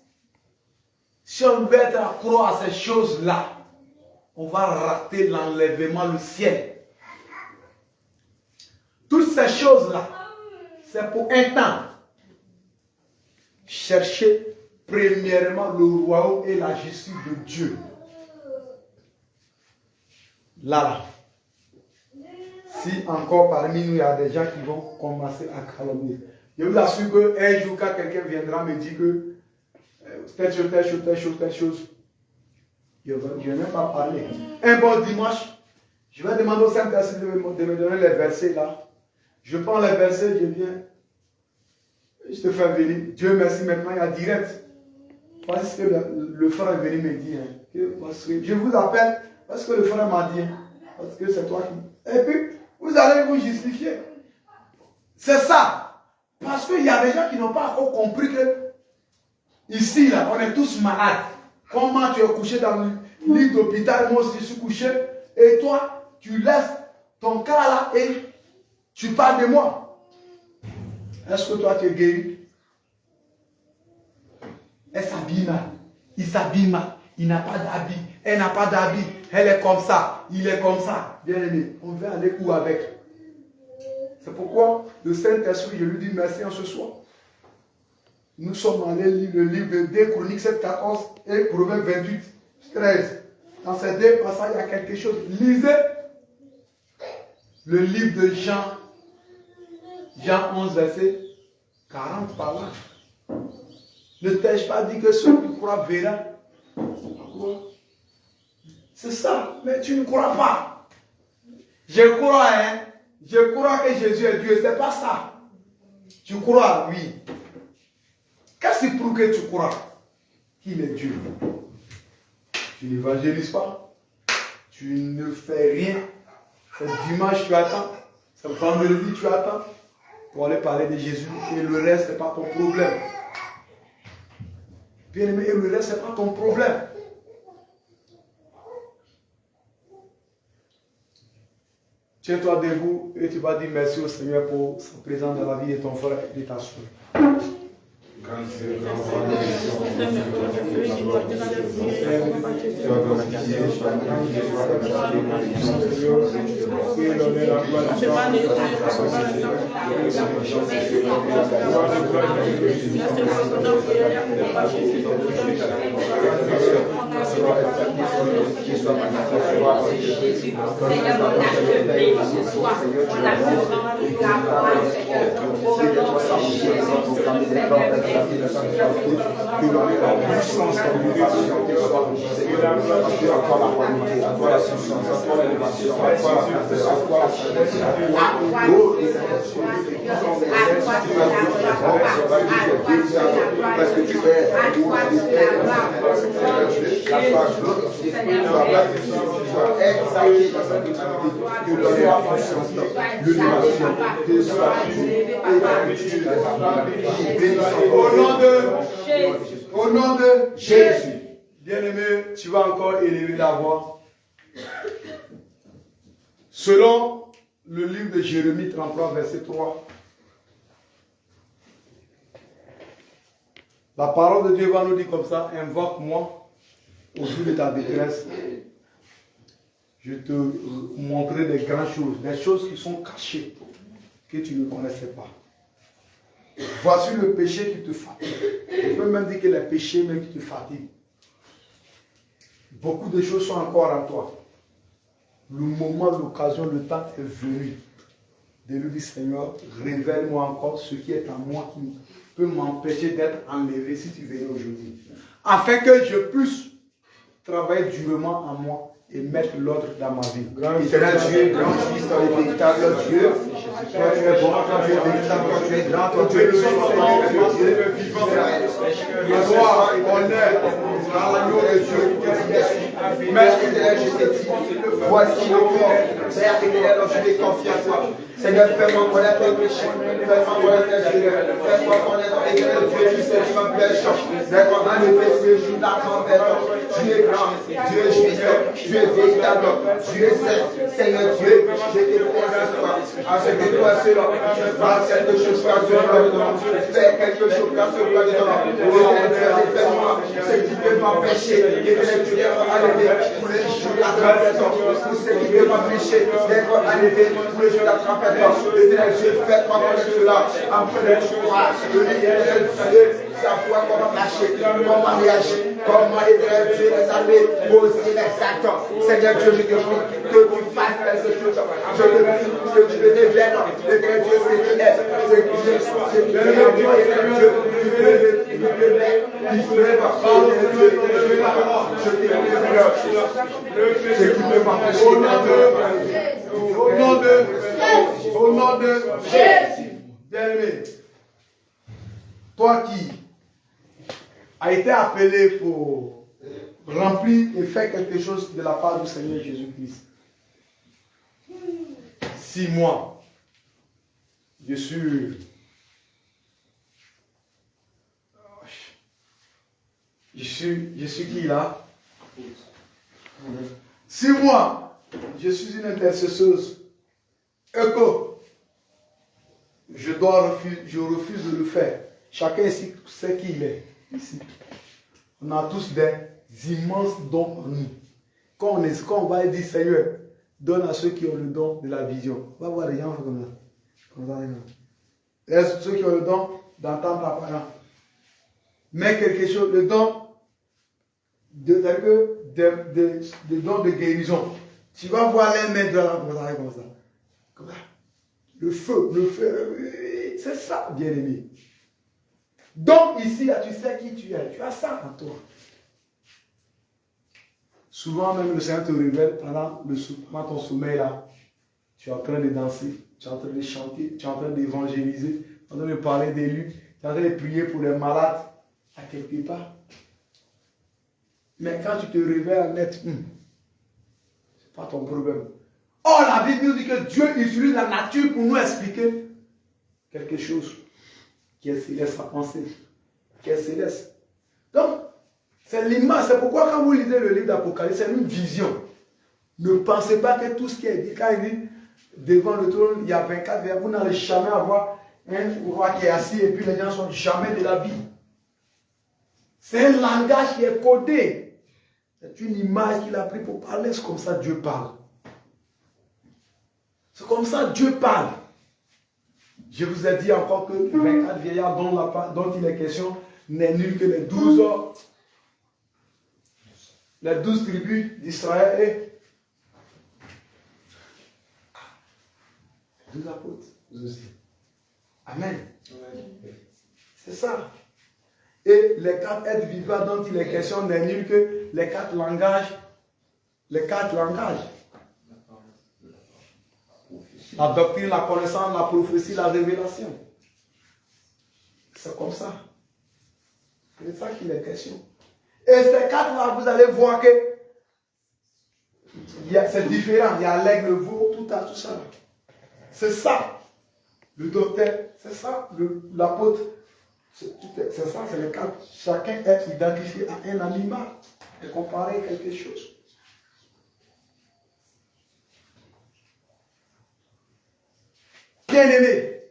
si on veut être accro à ces choses-là, on va rater l'enlèvement, le ciel. Toutes ces choses-là, c'est pour un temps. Chercher premièrement le royaume et la justice de Dieu. Là. Si encore parmi nous, il y a des gens qui vont commencer à calomnier. Je vous assure qu'un jour, quand quelqu'un viendra me dire que telle chose, je ne vais même pas parler. Un bon dimanche, Je vais demander au Saint-Esprit de me donner les versets là. Je prends les versets, je viens. Je te fais venir. Dieu merci, maintenant il y a direct. Voici ce que le frère est venu me dire. Je vous appelle parce que le frère m'a dit. Parce que c'est toi qui. Et puis, vous allez vous justifier. C'est ça. Parce qu'il y a des gens qui n'ont pas encore compris que ici, là, on est tous malades. Comment tu es couché dans le lit d'hôpital, moi aussi je suis couché. Et toi, tu laisses ton cas là et tu parles de moi. Est-ce que toi tu es guéri? Elle s'habille mal. Il s'habille mal. Il n'a pas d'habit. Elle n'a pas d'habit. Elle est comme ça. Il est comme ça. Bien aimé, on va aller où avec? C'est pourquoi le Saint-Esprit, je lui dis merci en ce soir. Nous sommes allés lire le livre de 2 Chroniques 7, 14 et Proverbes 28, 13. Dans ces deux passages, il y a quelque chose. Lisez le livre de Jean 11, verset 40 par là. Ne t'ai-je pas dit que ceux qui croient verront? C'est ça, mais tu ne crois pas. Je crois, hein. Je crois que Jésus est Dieu, c'est pas ça. Tu crois, oui. Qu'est-ce qui prouve que tu crois qu'il est Dieu? Tu n'évangélises pas. Tu ne fais rien. C'est dimanche, tu attends. C'est vendredi, tu attends. Pour aller parler de Jésus. Et le reste, ce n'est pas ton problème. Bien aimé, et le reste, ce n'est pas ton problème. Tiens-toi debout et tu vas dire merci au Seigneur pour sa présence dans la vie de ton frère et de ta soeur. Parce que tu es au nom de Jésus. Bien-aimé, tu vas encore élever la voix. Selon le livre de Jérémie 33, verset 3, la parole de Dieu va nous dire comme ça: invoque-moi au jour de ta détresse. Je te montrerai des grandes choses, des choses qui sont cachées, que tu ne connaissais pas. Voici le péché qui te fatigue. Je peux même dire que les péchés même qui te fatiguent. Beaucoup de choses sont encore en toi. Le moment, l'occasion, le temps est venu de lui dire: Seigneur, révèle-moi encore ce qui est en moi qui peut m'empêcher d'être enlevé si tu venais aujourd'hui. Afin que je puisse travailler durement en moi et mettre l'ordre dans ma vie. éternel Dieu, grand Christ, le véritable Dieu. Toi, tu es bon, toi, tu es véritable, toi, tu es grand, toi, tu es Dieu vivant. Gloire, honneur à l'agneau de Dieu. Merci éternel, je te dis, voici le corps. Père éternel, je l'ai confié à toi. Seigneur, fais-moi connaître tes péchés. Fais-moi connaître tes Seigneur. Fais-moi connaître éternel Dieu qui sait qui m'empêche. Fais-moi enlever ce jour de la tempête. Tu es grand, Dieu est jouisseur, tu es véritable, tu es saint. Seigneur Dieu, je te prie ce soir. Afin que toi seul, je fasse quelque chose par ce dedans. Fais quelque chose par ce dedans. Fais-moi ce qui peut m'empêcher. Éternel Dieu, enlever pour les jours de la tempête. Pour ce qui peut m'empêcher d'être enlevé pour les jours de la tempête. Éternel Dieu, fais-moi connaître cela. Après le courage, éternel Dieu, sa foi, comment marcher, comment réagir, comment éternel Dieu les armées, poser les actes. Seigneur Dieu, je te prie que tu fasses quelque chose. Je te prie que tu me déviennes. Éternel Dieu, c'est qui est. Je Au nom de Jésus. Bien-aimé, toi qui as été appelé pour remplir et faire quelque chose de la part du Seigneur Jésus-Christ. 6 mois, je suis qui là? 6 mois, je suis une intercesseuse. Écho, je refuse de le faire. Chacun ici sait qui il est. Ici. On a tous des immenses dons en nous. Quand on va dire Seigneur, donne à ceux qui ont le don de la vision. On va voir les gens comme ça. Ceux qui ont le don d'entendre la parole. Mais quelque chose, le don de don de guérison. Tu vas voir les mains de la comme ça. Comme ça. Le feu, c'est ça, bien-aimé. Donc ici, là, tu sais qui tu es. Tu as ça en toi. Souvent, même le Seigneur te révèle pendant ton sommeil là. Tu es en train de danser, tu es en train de chanter, tu es en train d'évangéliser, tu es en train de parler d'élu, tu es en train de prier pour les malades à quelque part. Mais quand tu te réveilles net, c'est pas ton problème. Or, la Bible nous dit que Dieu utilise la nature pour nous expliquer quelque chose qui est céleste à penser, qui est céleste. Donc, c'est l'image. C'est pourquoi quand vous lisez le livre d'Apocalypse, c'est une vision. Ne pensez pas que tout ce qui est dit, quand il dit devant le trône, il y a 24 versets, vous n'allez jamais avoir un roi qui est assis et puis les gens ne sont jamais de la vie. C'est un langage qui est codé. C'est une image qu'il a pris pour parler. C'est comme ça que Dieu parle. C'est comme ça que Dieu parle. Je vous ai dit encore que les 24 vieillards dont il est question n'est nul que les 12 tribus d'Israël et 12 apôtres aussi. Amen. C'est ça. Et les 4 êtres vivants dont il est question n'est nul que les 4 langages. Les 4 langages. La doctrine, la connaissance, la prophétie, la révélation. C'est comme ça. C'est ça qu'il est question. Et ces 4-là, vous allez voir que c'est différent. Il y a l'aigle, le veau, tout ça. C'est ça. Le docteur, c'est ça. L'apôtre, c'est ça, c'est les 4. Chacun est identifié à un animal et comparé à quelque chose. Bien-aimé,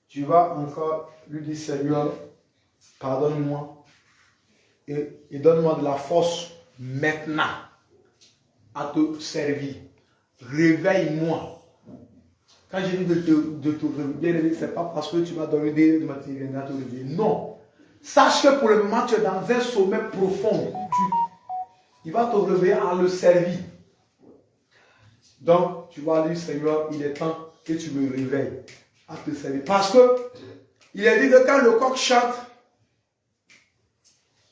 tu vas encore lui dire Seigneur, pardonne-moi et donne-moi de la force maintenant à te servir. Réveille-moi. Quand j'ai dit de te réveiller, ce n'est pas parce que tu vas dormir de matin, il viendra te réveiller. Non. Sache que pour le moment, tu es dans un sommeil profond. Il va te réveiller à le servir. Donc, tu vas dire, Seigneur, il est temps que tu me réveilles à te servir. Parce que, il est dit que quand le coq chante,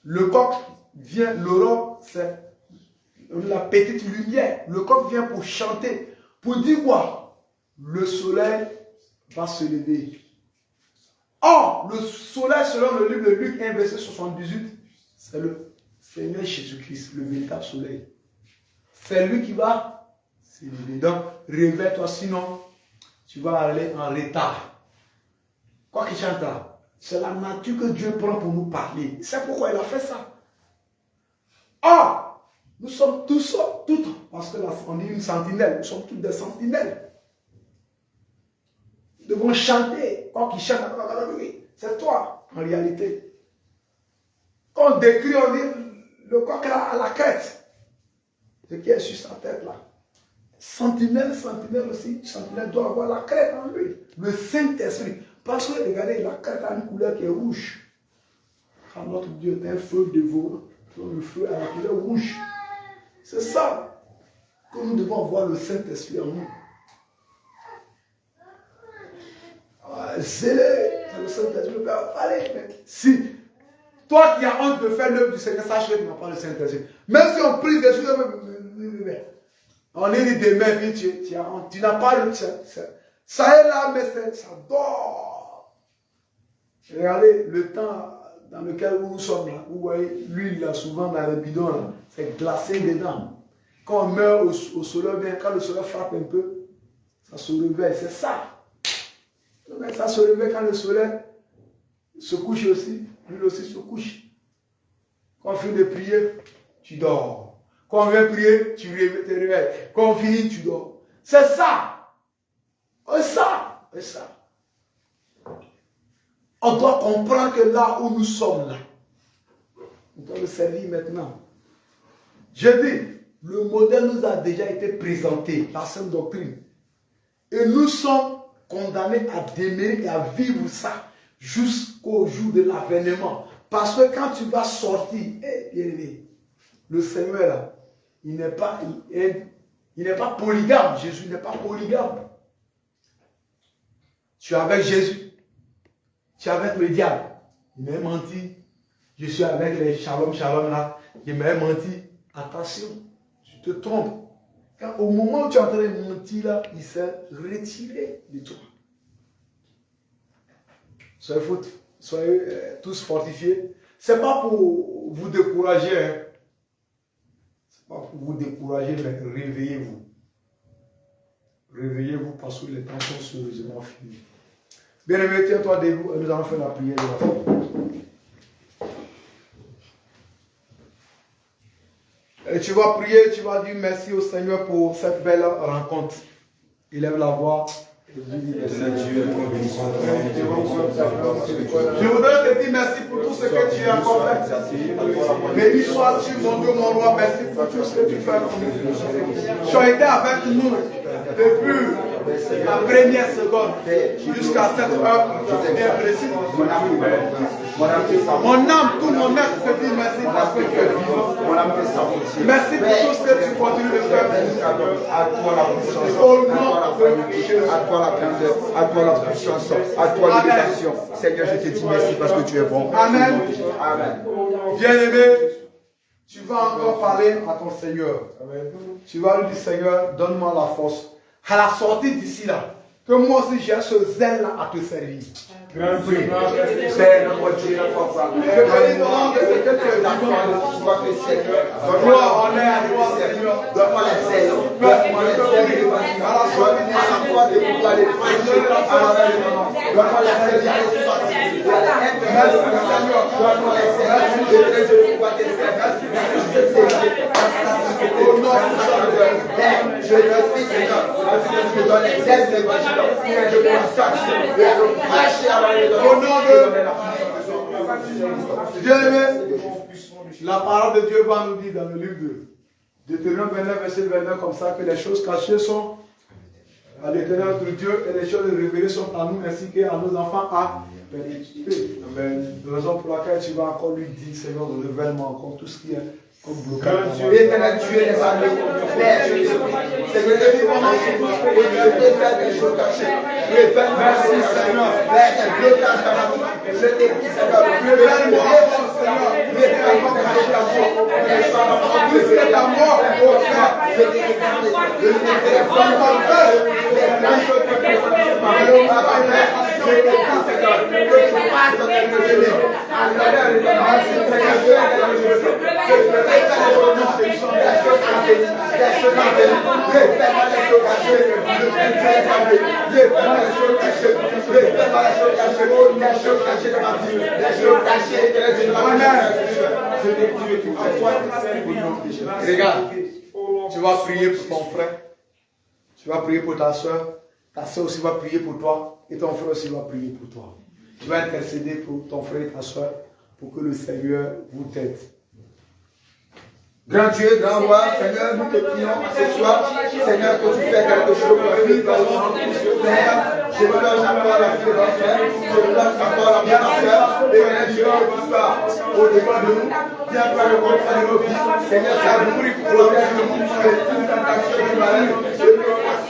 le coq vient, l'aurore, c'est la petite lumière. Le coq vient pour chanter. Pour dire quoi? Le soleil va se lever. Or, le soleil, selon le livre de Luc 1, verset 78, c'est le Seigneur Jésus-Christ, le véritable soleil. C'est lui qui va se lever. Donc, réveille-toi, sinon, tu vas aller en retard. Quoi qu'il chante là, c'est la nature que Dieu prend pour nous parler. C'est pourquoi il a fait ça. Or, nous sommes tous, toutes, parce que là, on dit une sentinelle, nous sommes toutes des sentinelles. Nous devons chanter. Quoi qu'il chante, c'est toi, en réalité. Quand on décrit, on dit le coq là à la crête. Ce qui est sur sa tête là. Sentinelle aussi. Sentinelle doit avoir la crête en lui. Le Saint-Esprit. Parce que regardez, la crête a une couleur qui est rouge. Car notre Dieu est un feu dévorant. Le feu a la couleur rouge. C'est ça que nous devons avoir le Saint-Esprit en nous. zélé. Le Saint-Esprit peut parler. Mais si toi qui as honte de faire l'œuvre du Seigneur, sache que tu n'as pas le Saint-Esprit. Même si on prie des choses, on est des mains, puis tu as honte. Tu n'as pas le Saint-Esprit. Ça est là, mais ça dort. Regardez le temps dans lequel nous sommes là. Vous voyez, l'huile là, souvent dans les bidons là, c'est glacé dedans. Quand on meurt au soleil, bien, quand le soleil frappe un peu, ça se réveille. C'est ça. Ça se réveille quand le soleil se couche aussi. L'huile aussi se couche. Quand on finit de prier, tu dors. Quand on vient prier, tu te réveilles. Quand on finit, tu dors. C'est ça. C'est ça. C'est ça. On doit comprendre que là où nous sommes là, on doit le servir maintenant. Je dis, le modèle nous a déjà été présenté, la sainte doctrine. Et nous sommes condamnés à demeurer et à vivre ça jusqu'au jour de l'avènement. Parce que quand tu vas sortir, le Seigneur là, il n'est pas polygame. Jésus n'est pas polygame. Tu es avec Jésus. Tu es avec le diable. Il m'a menti. Je suis avec les shalom là. Il m'a menti. Attention, tu te trompes. Quand, au moment où tu es en train de mentir là, il s'est retiré de toi. Soyez tous fortifiés. Ce n'est pas pour vous décourager. Hein. Ce n'est pas pour vous décourager, mais réveillez-vous. Réveillez-vous parce que les temps sont sérieusement finis. Bien-aimé, tiens-toi debout et nous allons faire la prière de la foi. Et tu vas prier, tu vas dire merci au Seigneur pour cette belle rencontre. Élève la voix. Je voudrais te dire merci pour tout ce que tu as encore fait. Béni sois-tu, mon Dieu, mon roi. Merci pour tout ce que tu fais pour nous. Tu as été avec nous depuis la première seconde jusqu'à cette heure bien précise. Mon âme, tout mon être te dit merci parce que tu es vivant. Merci pour tout ce que tu continues de faire. À toi la puissance, à toi la grandeur, à toi la puissance, à toi l'élevation. Seigneur, je te dis merci parce que tu es bon. Amen. Amen. Bien-aimé, tu vas encore parler à ton Seigneur. Tu vas lui dire, Seigneur, donne-moi la force. À la sortie d'ici là, que moi aussi j'ai ce zèle là à te servir. Grand prix. C'est notre Dieu, notre Papa. Je bénis ton nom de ce que tu es vivant. Gloire, honneur à toi, Seigneur. Donne-moi les ailes. Donne-moi les ailes de ma vie. À la fois de pouvoir les prêcher. Donne-moi les ailes de sortir. Donne-moi les ailes de pouvoir te servir. Au nom de je te prie, Seigneur, je donne les ailes de l'évangile. Je consacre et je prêche à la au nom de Bien-aimé, la parole de Dieu va nous dire dans le livre de Deutéronome 29, verset 29, comme ça, que les choses cachées sont à l'éternel notre Dieu et les choses révélées sont à nous ainsi qu'à nos enfants à perpétuité. Raison pour laquelle tu vas encore lui dire, Seigneur, révèle-moi encore tout ce qui est comme blocage. Éternel Dieu des armées, Père, je te prie. Seigneur, depuis mon enfance, je peux faire des choses cachées. Révèle-moi, Seigneur, Père, un blocage dans ma vie. Je te prie, Seigneur, révèle-moi, Seigneur, révèle-moi caché ta mort. Plus que ta mort, oh Père, je te regarde, je te téléphone mon Père. Les grandes choses que tu fais, Papa, Père, je te prie, Seigneur, que tu fasses de tes révélés. À l'honneur de ta grâce, Seigneur, je te Regarde, tu vas prier pour ton frère, tu vas prier pour ta soeur aussi va prier pour toi, et ton frère aussi va prier pour toi. Tu vas intercéder pour ton frère et ta soeur, pour que le Seigneur vous t'aide. Grand Dieu, grand roi, Seigneur, nous te prions ce soir. Seigneur, que tu fais quelque chose pour vivre dans le monde. Père, je me lâche encore la vie de mon frère. Je me lâche encore la vie de ma soeur. Et Dieu, bonsoir. Au-devant de nous, viens faire le contrat de nos vies. Seigneur, tu as pris pour l'honneur de mon frère. Toute tentation du malin, je me fasse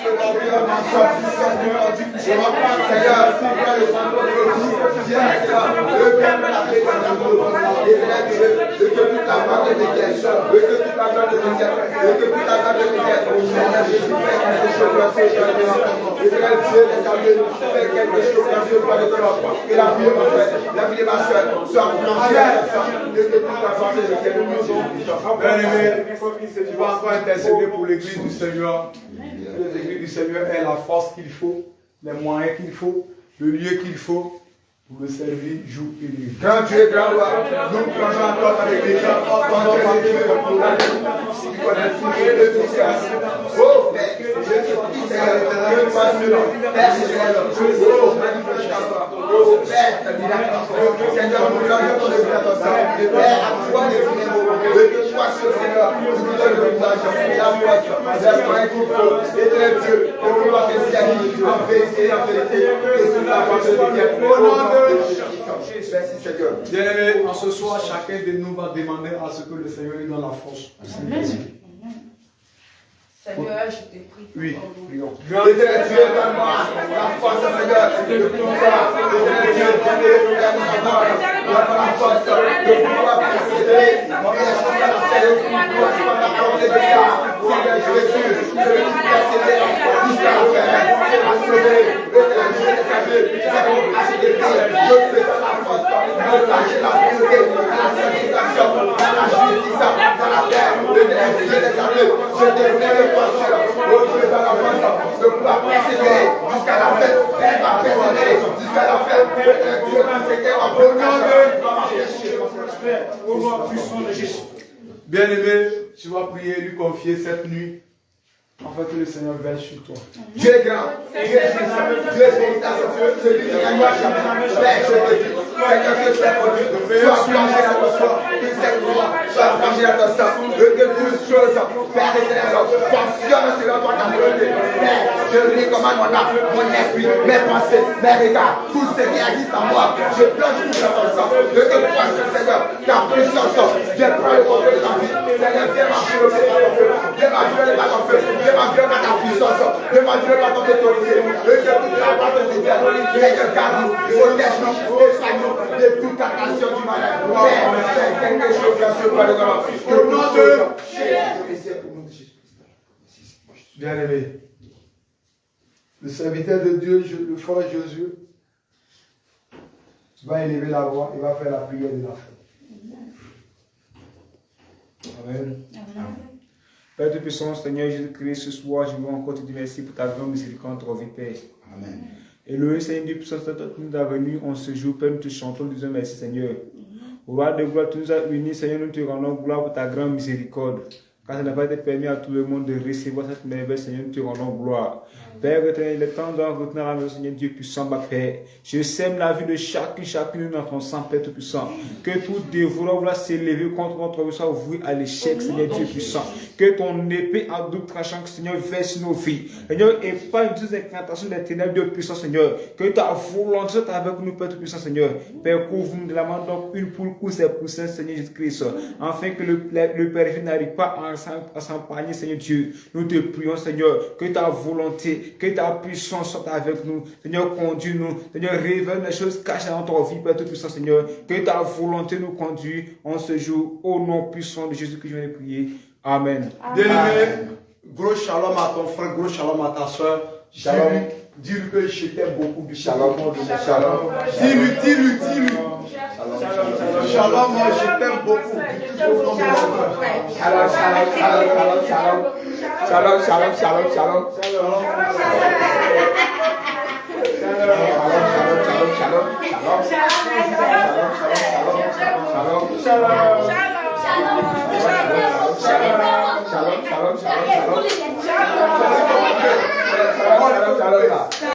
Tu vas encore intercéder pour l'église du Seigneur. L'église du Seigneur ait la force qu'il faut, les moyens qu'il faut, le lieu qu'il faut pour le servir jour et nuit. Quand tu es grand roi, nous plongeons encore dans l'église. Oh, Père, je te dis, Seigneur, que tu fasses le nom. Père, Seigneur, oh, manifeste-toi. Oh, Père, Seigneur, nous plongeons dans l'église à ton sang. Père, à toi les numéros. De que toi, Seigneur, nous te donnes le courage, la force, les moyens qu'il faut. Éternel Dieu, que nous pouvoir te servir en vérité et en vérité. Que cela va se faire. Au nom de merci Seigneur. Bien-aimés, en ce soir, chacun de nous va demander à ce que le Seigneur lui donne la force. Seigneur, je te prie. Oui, prions. Éternel Dieu, donne-moi la force, Seigneur, de pouvoir, Éternel Dieu, donne-moi la force de pouvoir précéder les choses à la scène, pour la volonté de Dieu. Seigneur Jésus, je veux persévérer jusqu'à la fin. C'est ma sauver. Éternel Dieu, c'est pour acheter des prix. Je te donne la force de lâcher la vérité, la sanctification, la justice, dans la terre. Éternel Dieu, je te prie. Oh Dieu, dans la force de pouvoir persévérer jusqu'à la fin. Elle va persévérer jusqu'à la fin. Dieu va s'éteindre en bon nom de Jésus. Bien-aimé, tu vas prier et lui confier cette nuit. En fait, que le Seigneur veille sur toi. Dieu est grand. Dieu est puissant. Dieu est formidable. Celui qui gagne à jamais. Père, je te dis, Seigneur, que c'est pour Dieu. Sois plongé à ton sang. Que c'est pour moi. Sois plongé à ton sang. Que toutes choses, Père éternel, fonctionne selon ton volonté. Père, je recommande mon âme, mon esprit, mes pensées, mes regards, tout ce qui existe en moi. Je plonge tout dans ton sang. Je te crois, Seigneur, ta puissance. Je prends le contrôle de ta vie. Seigneur, viens m'envelopper par ton feu. Viens m'envelopper par ton feu. Viens m'envelopper par ta puissance. Viens m'envelopper par ton autorité. Et que toute la part de tes diables, Seigneur, garde-nous, protège-nous, épargne-nous de toute tentation du malin. Père, fais quelque chose dans ce pas de grâce. Au nom de Jésus. Bien-aimé, le serviteur de Dieu, le frère Jésus, va élever la voix et va faire la prière de la fin. Amen. Père de puissance, Seigneur Jésus-Christ, ce soir, je veux encore te dire merci pour ta grande miséricorde, ton vie, Père. Amen. Et le Seigneur de puissance, tu nous as venus en ce jour, Père, nous te chantons, nous disons merci, Seigneur. Au roi de gloire, tu nous as unis, Seigneur, nous te rendons gloire pour ta grande miséricorde. Car ça n'a pas été permis à tout le monde de recevoir cette merveille, Seigneur, nous te rendons gloire. Père, il est temps de retenir à nous, Seigneur Dieu puissant, ma Père. Je sème la vie de chacune dans ton sang, Père tout puissant. Que tout dévoreur va s'élever contre notre vie soit voué à l'échec, Seigneur Dieu puissant. Que ton épée à double tranchant, Seigneur, verse sur nos vies. Seigneur, épargne toutes les incantations des ténèbres, Dieu puissant, Seigneur. Que ta volonté soit avec nous, Père tout puissant, Seigneur. Père, couvre-nous de la main, donc une pour le coup, c'est pour ça, Seigneur Jésus-Christ. Afin que le Père n'arrive pas à s'empargner, Seigneur Dieu. Nous te prions, Seigneur, que ta volonté, que ta puissance soit avec nous. Seigneur, conduis-nous. Seigneur, révèle les choses cachées dans ton vie, Père tout puissant, Seigneur. Que ta volonté nous conduise en ce jour, au nom puissant de Jésus que je viens de prier. Amen. Bien-aimé, gros shalom à ton frère, gros shalom à ta soeur. Shalom. Dis-lui que je t'aime beaucoup. Shalom. Shalom. Dis-lui. Shalom, moi je t'aime beaucoup. Shalom.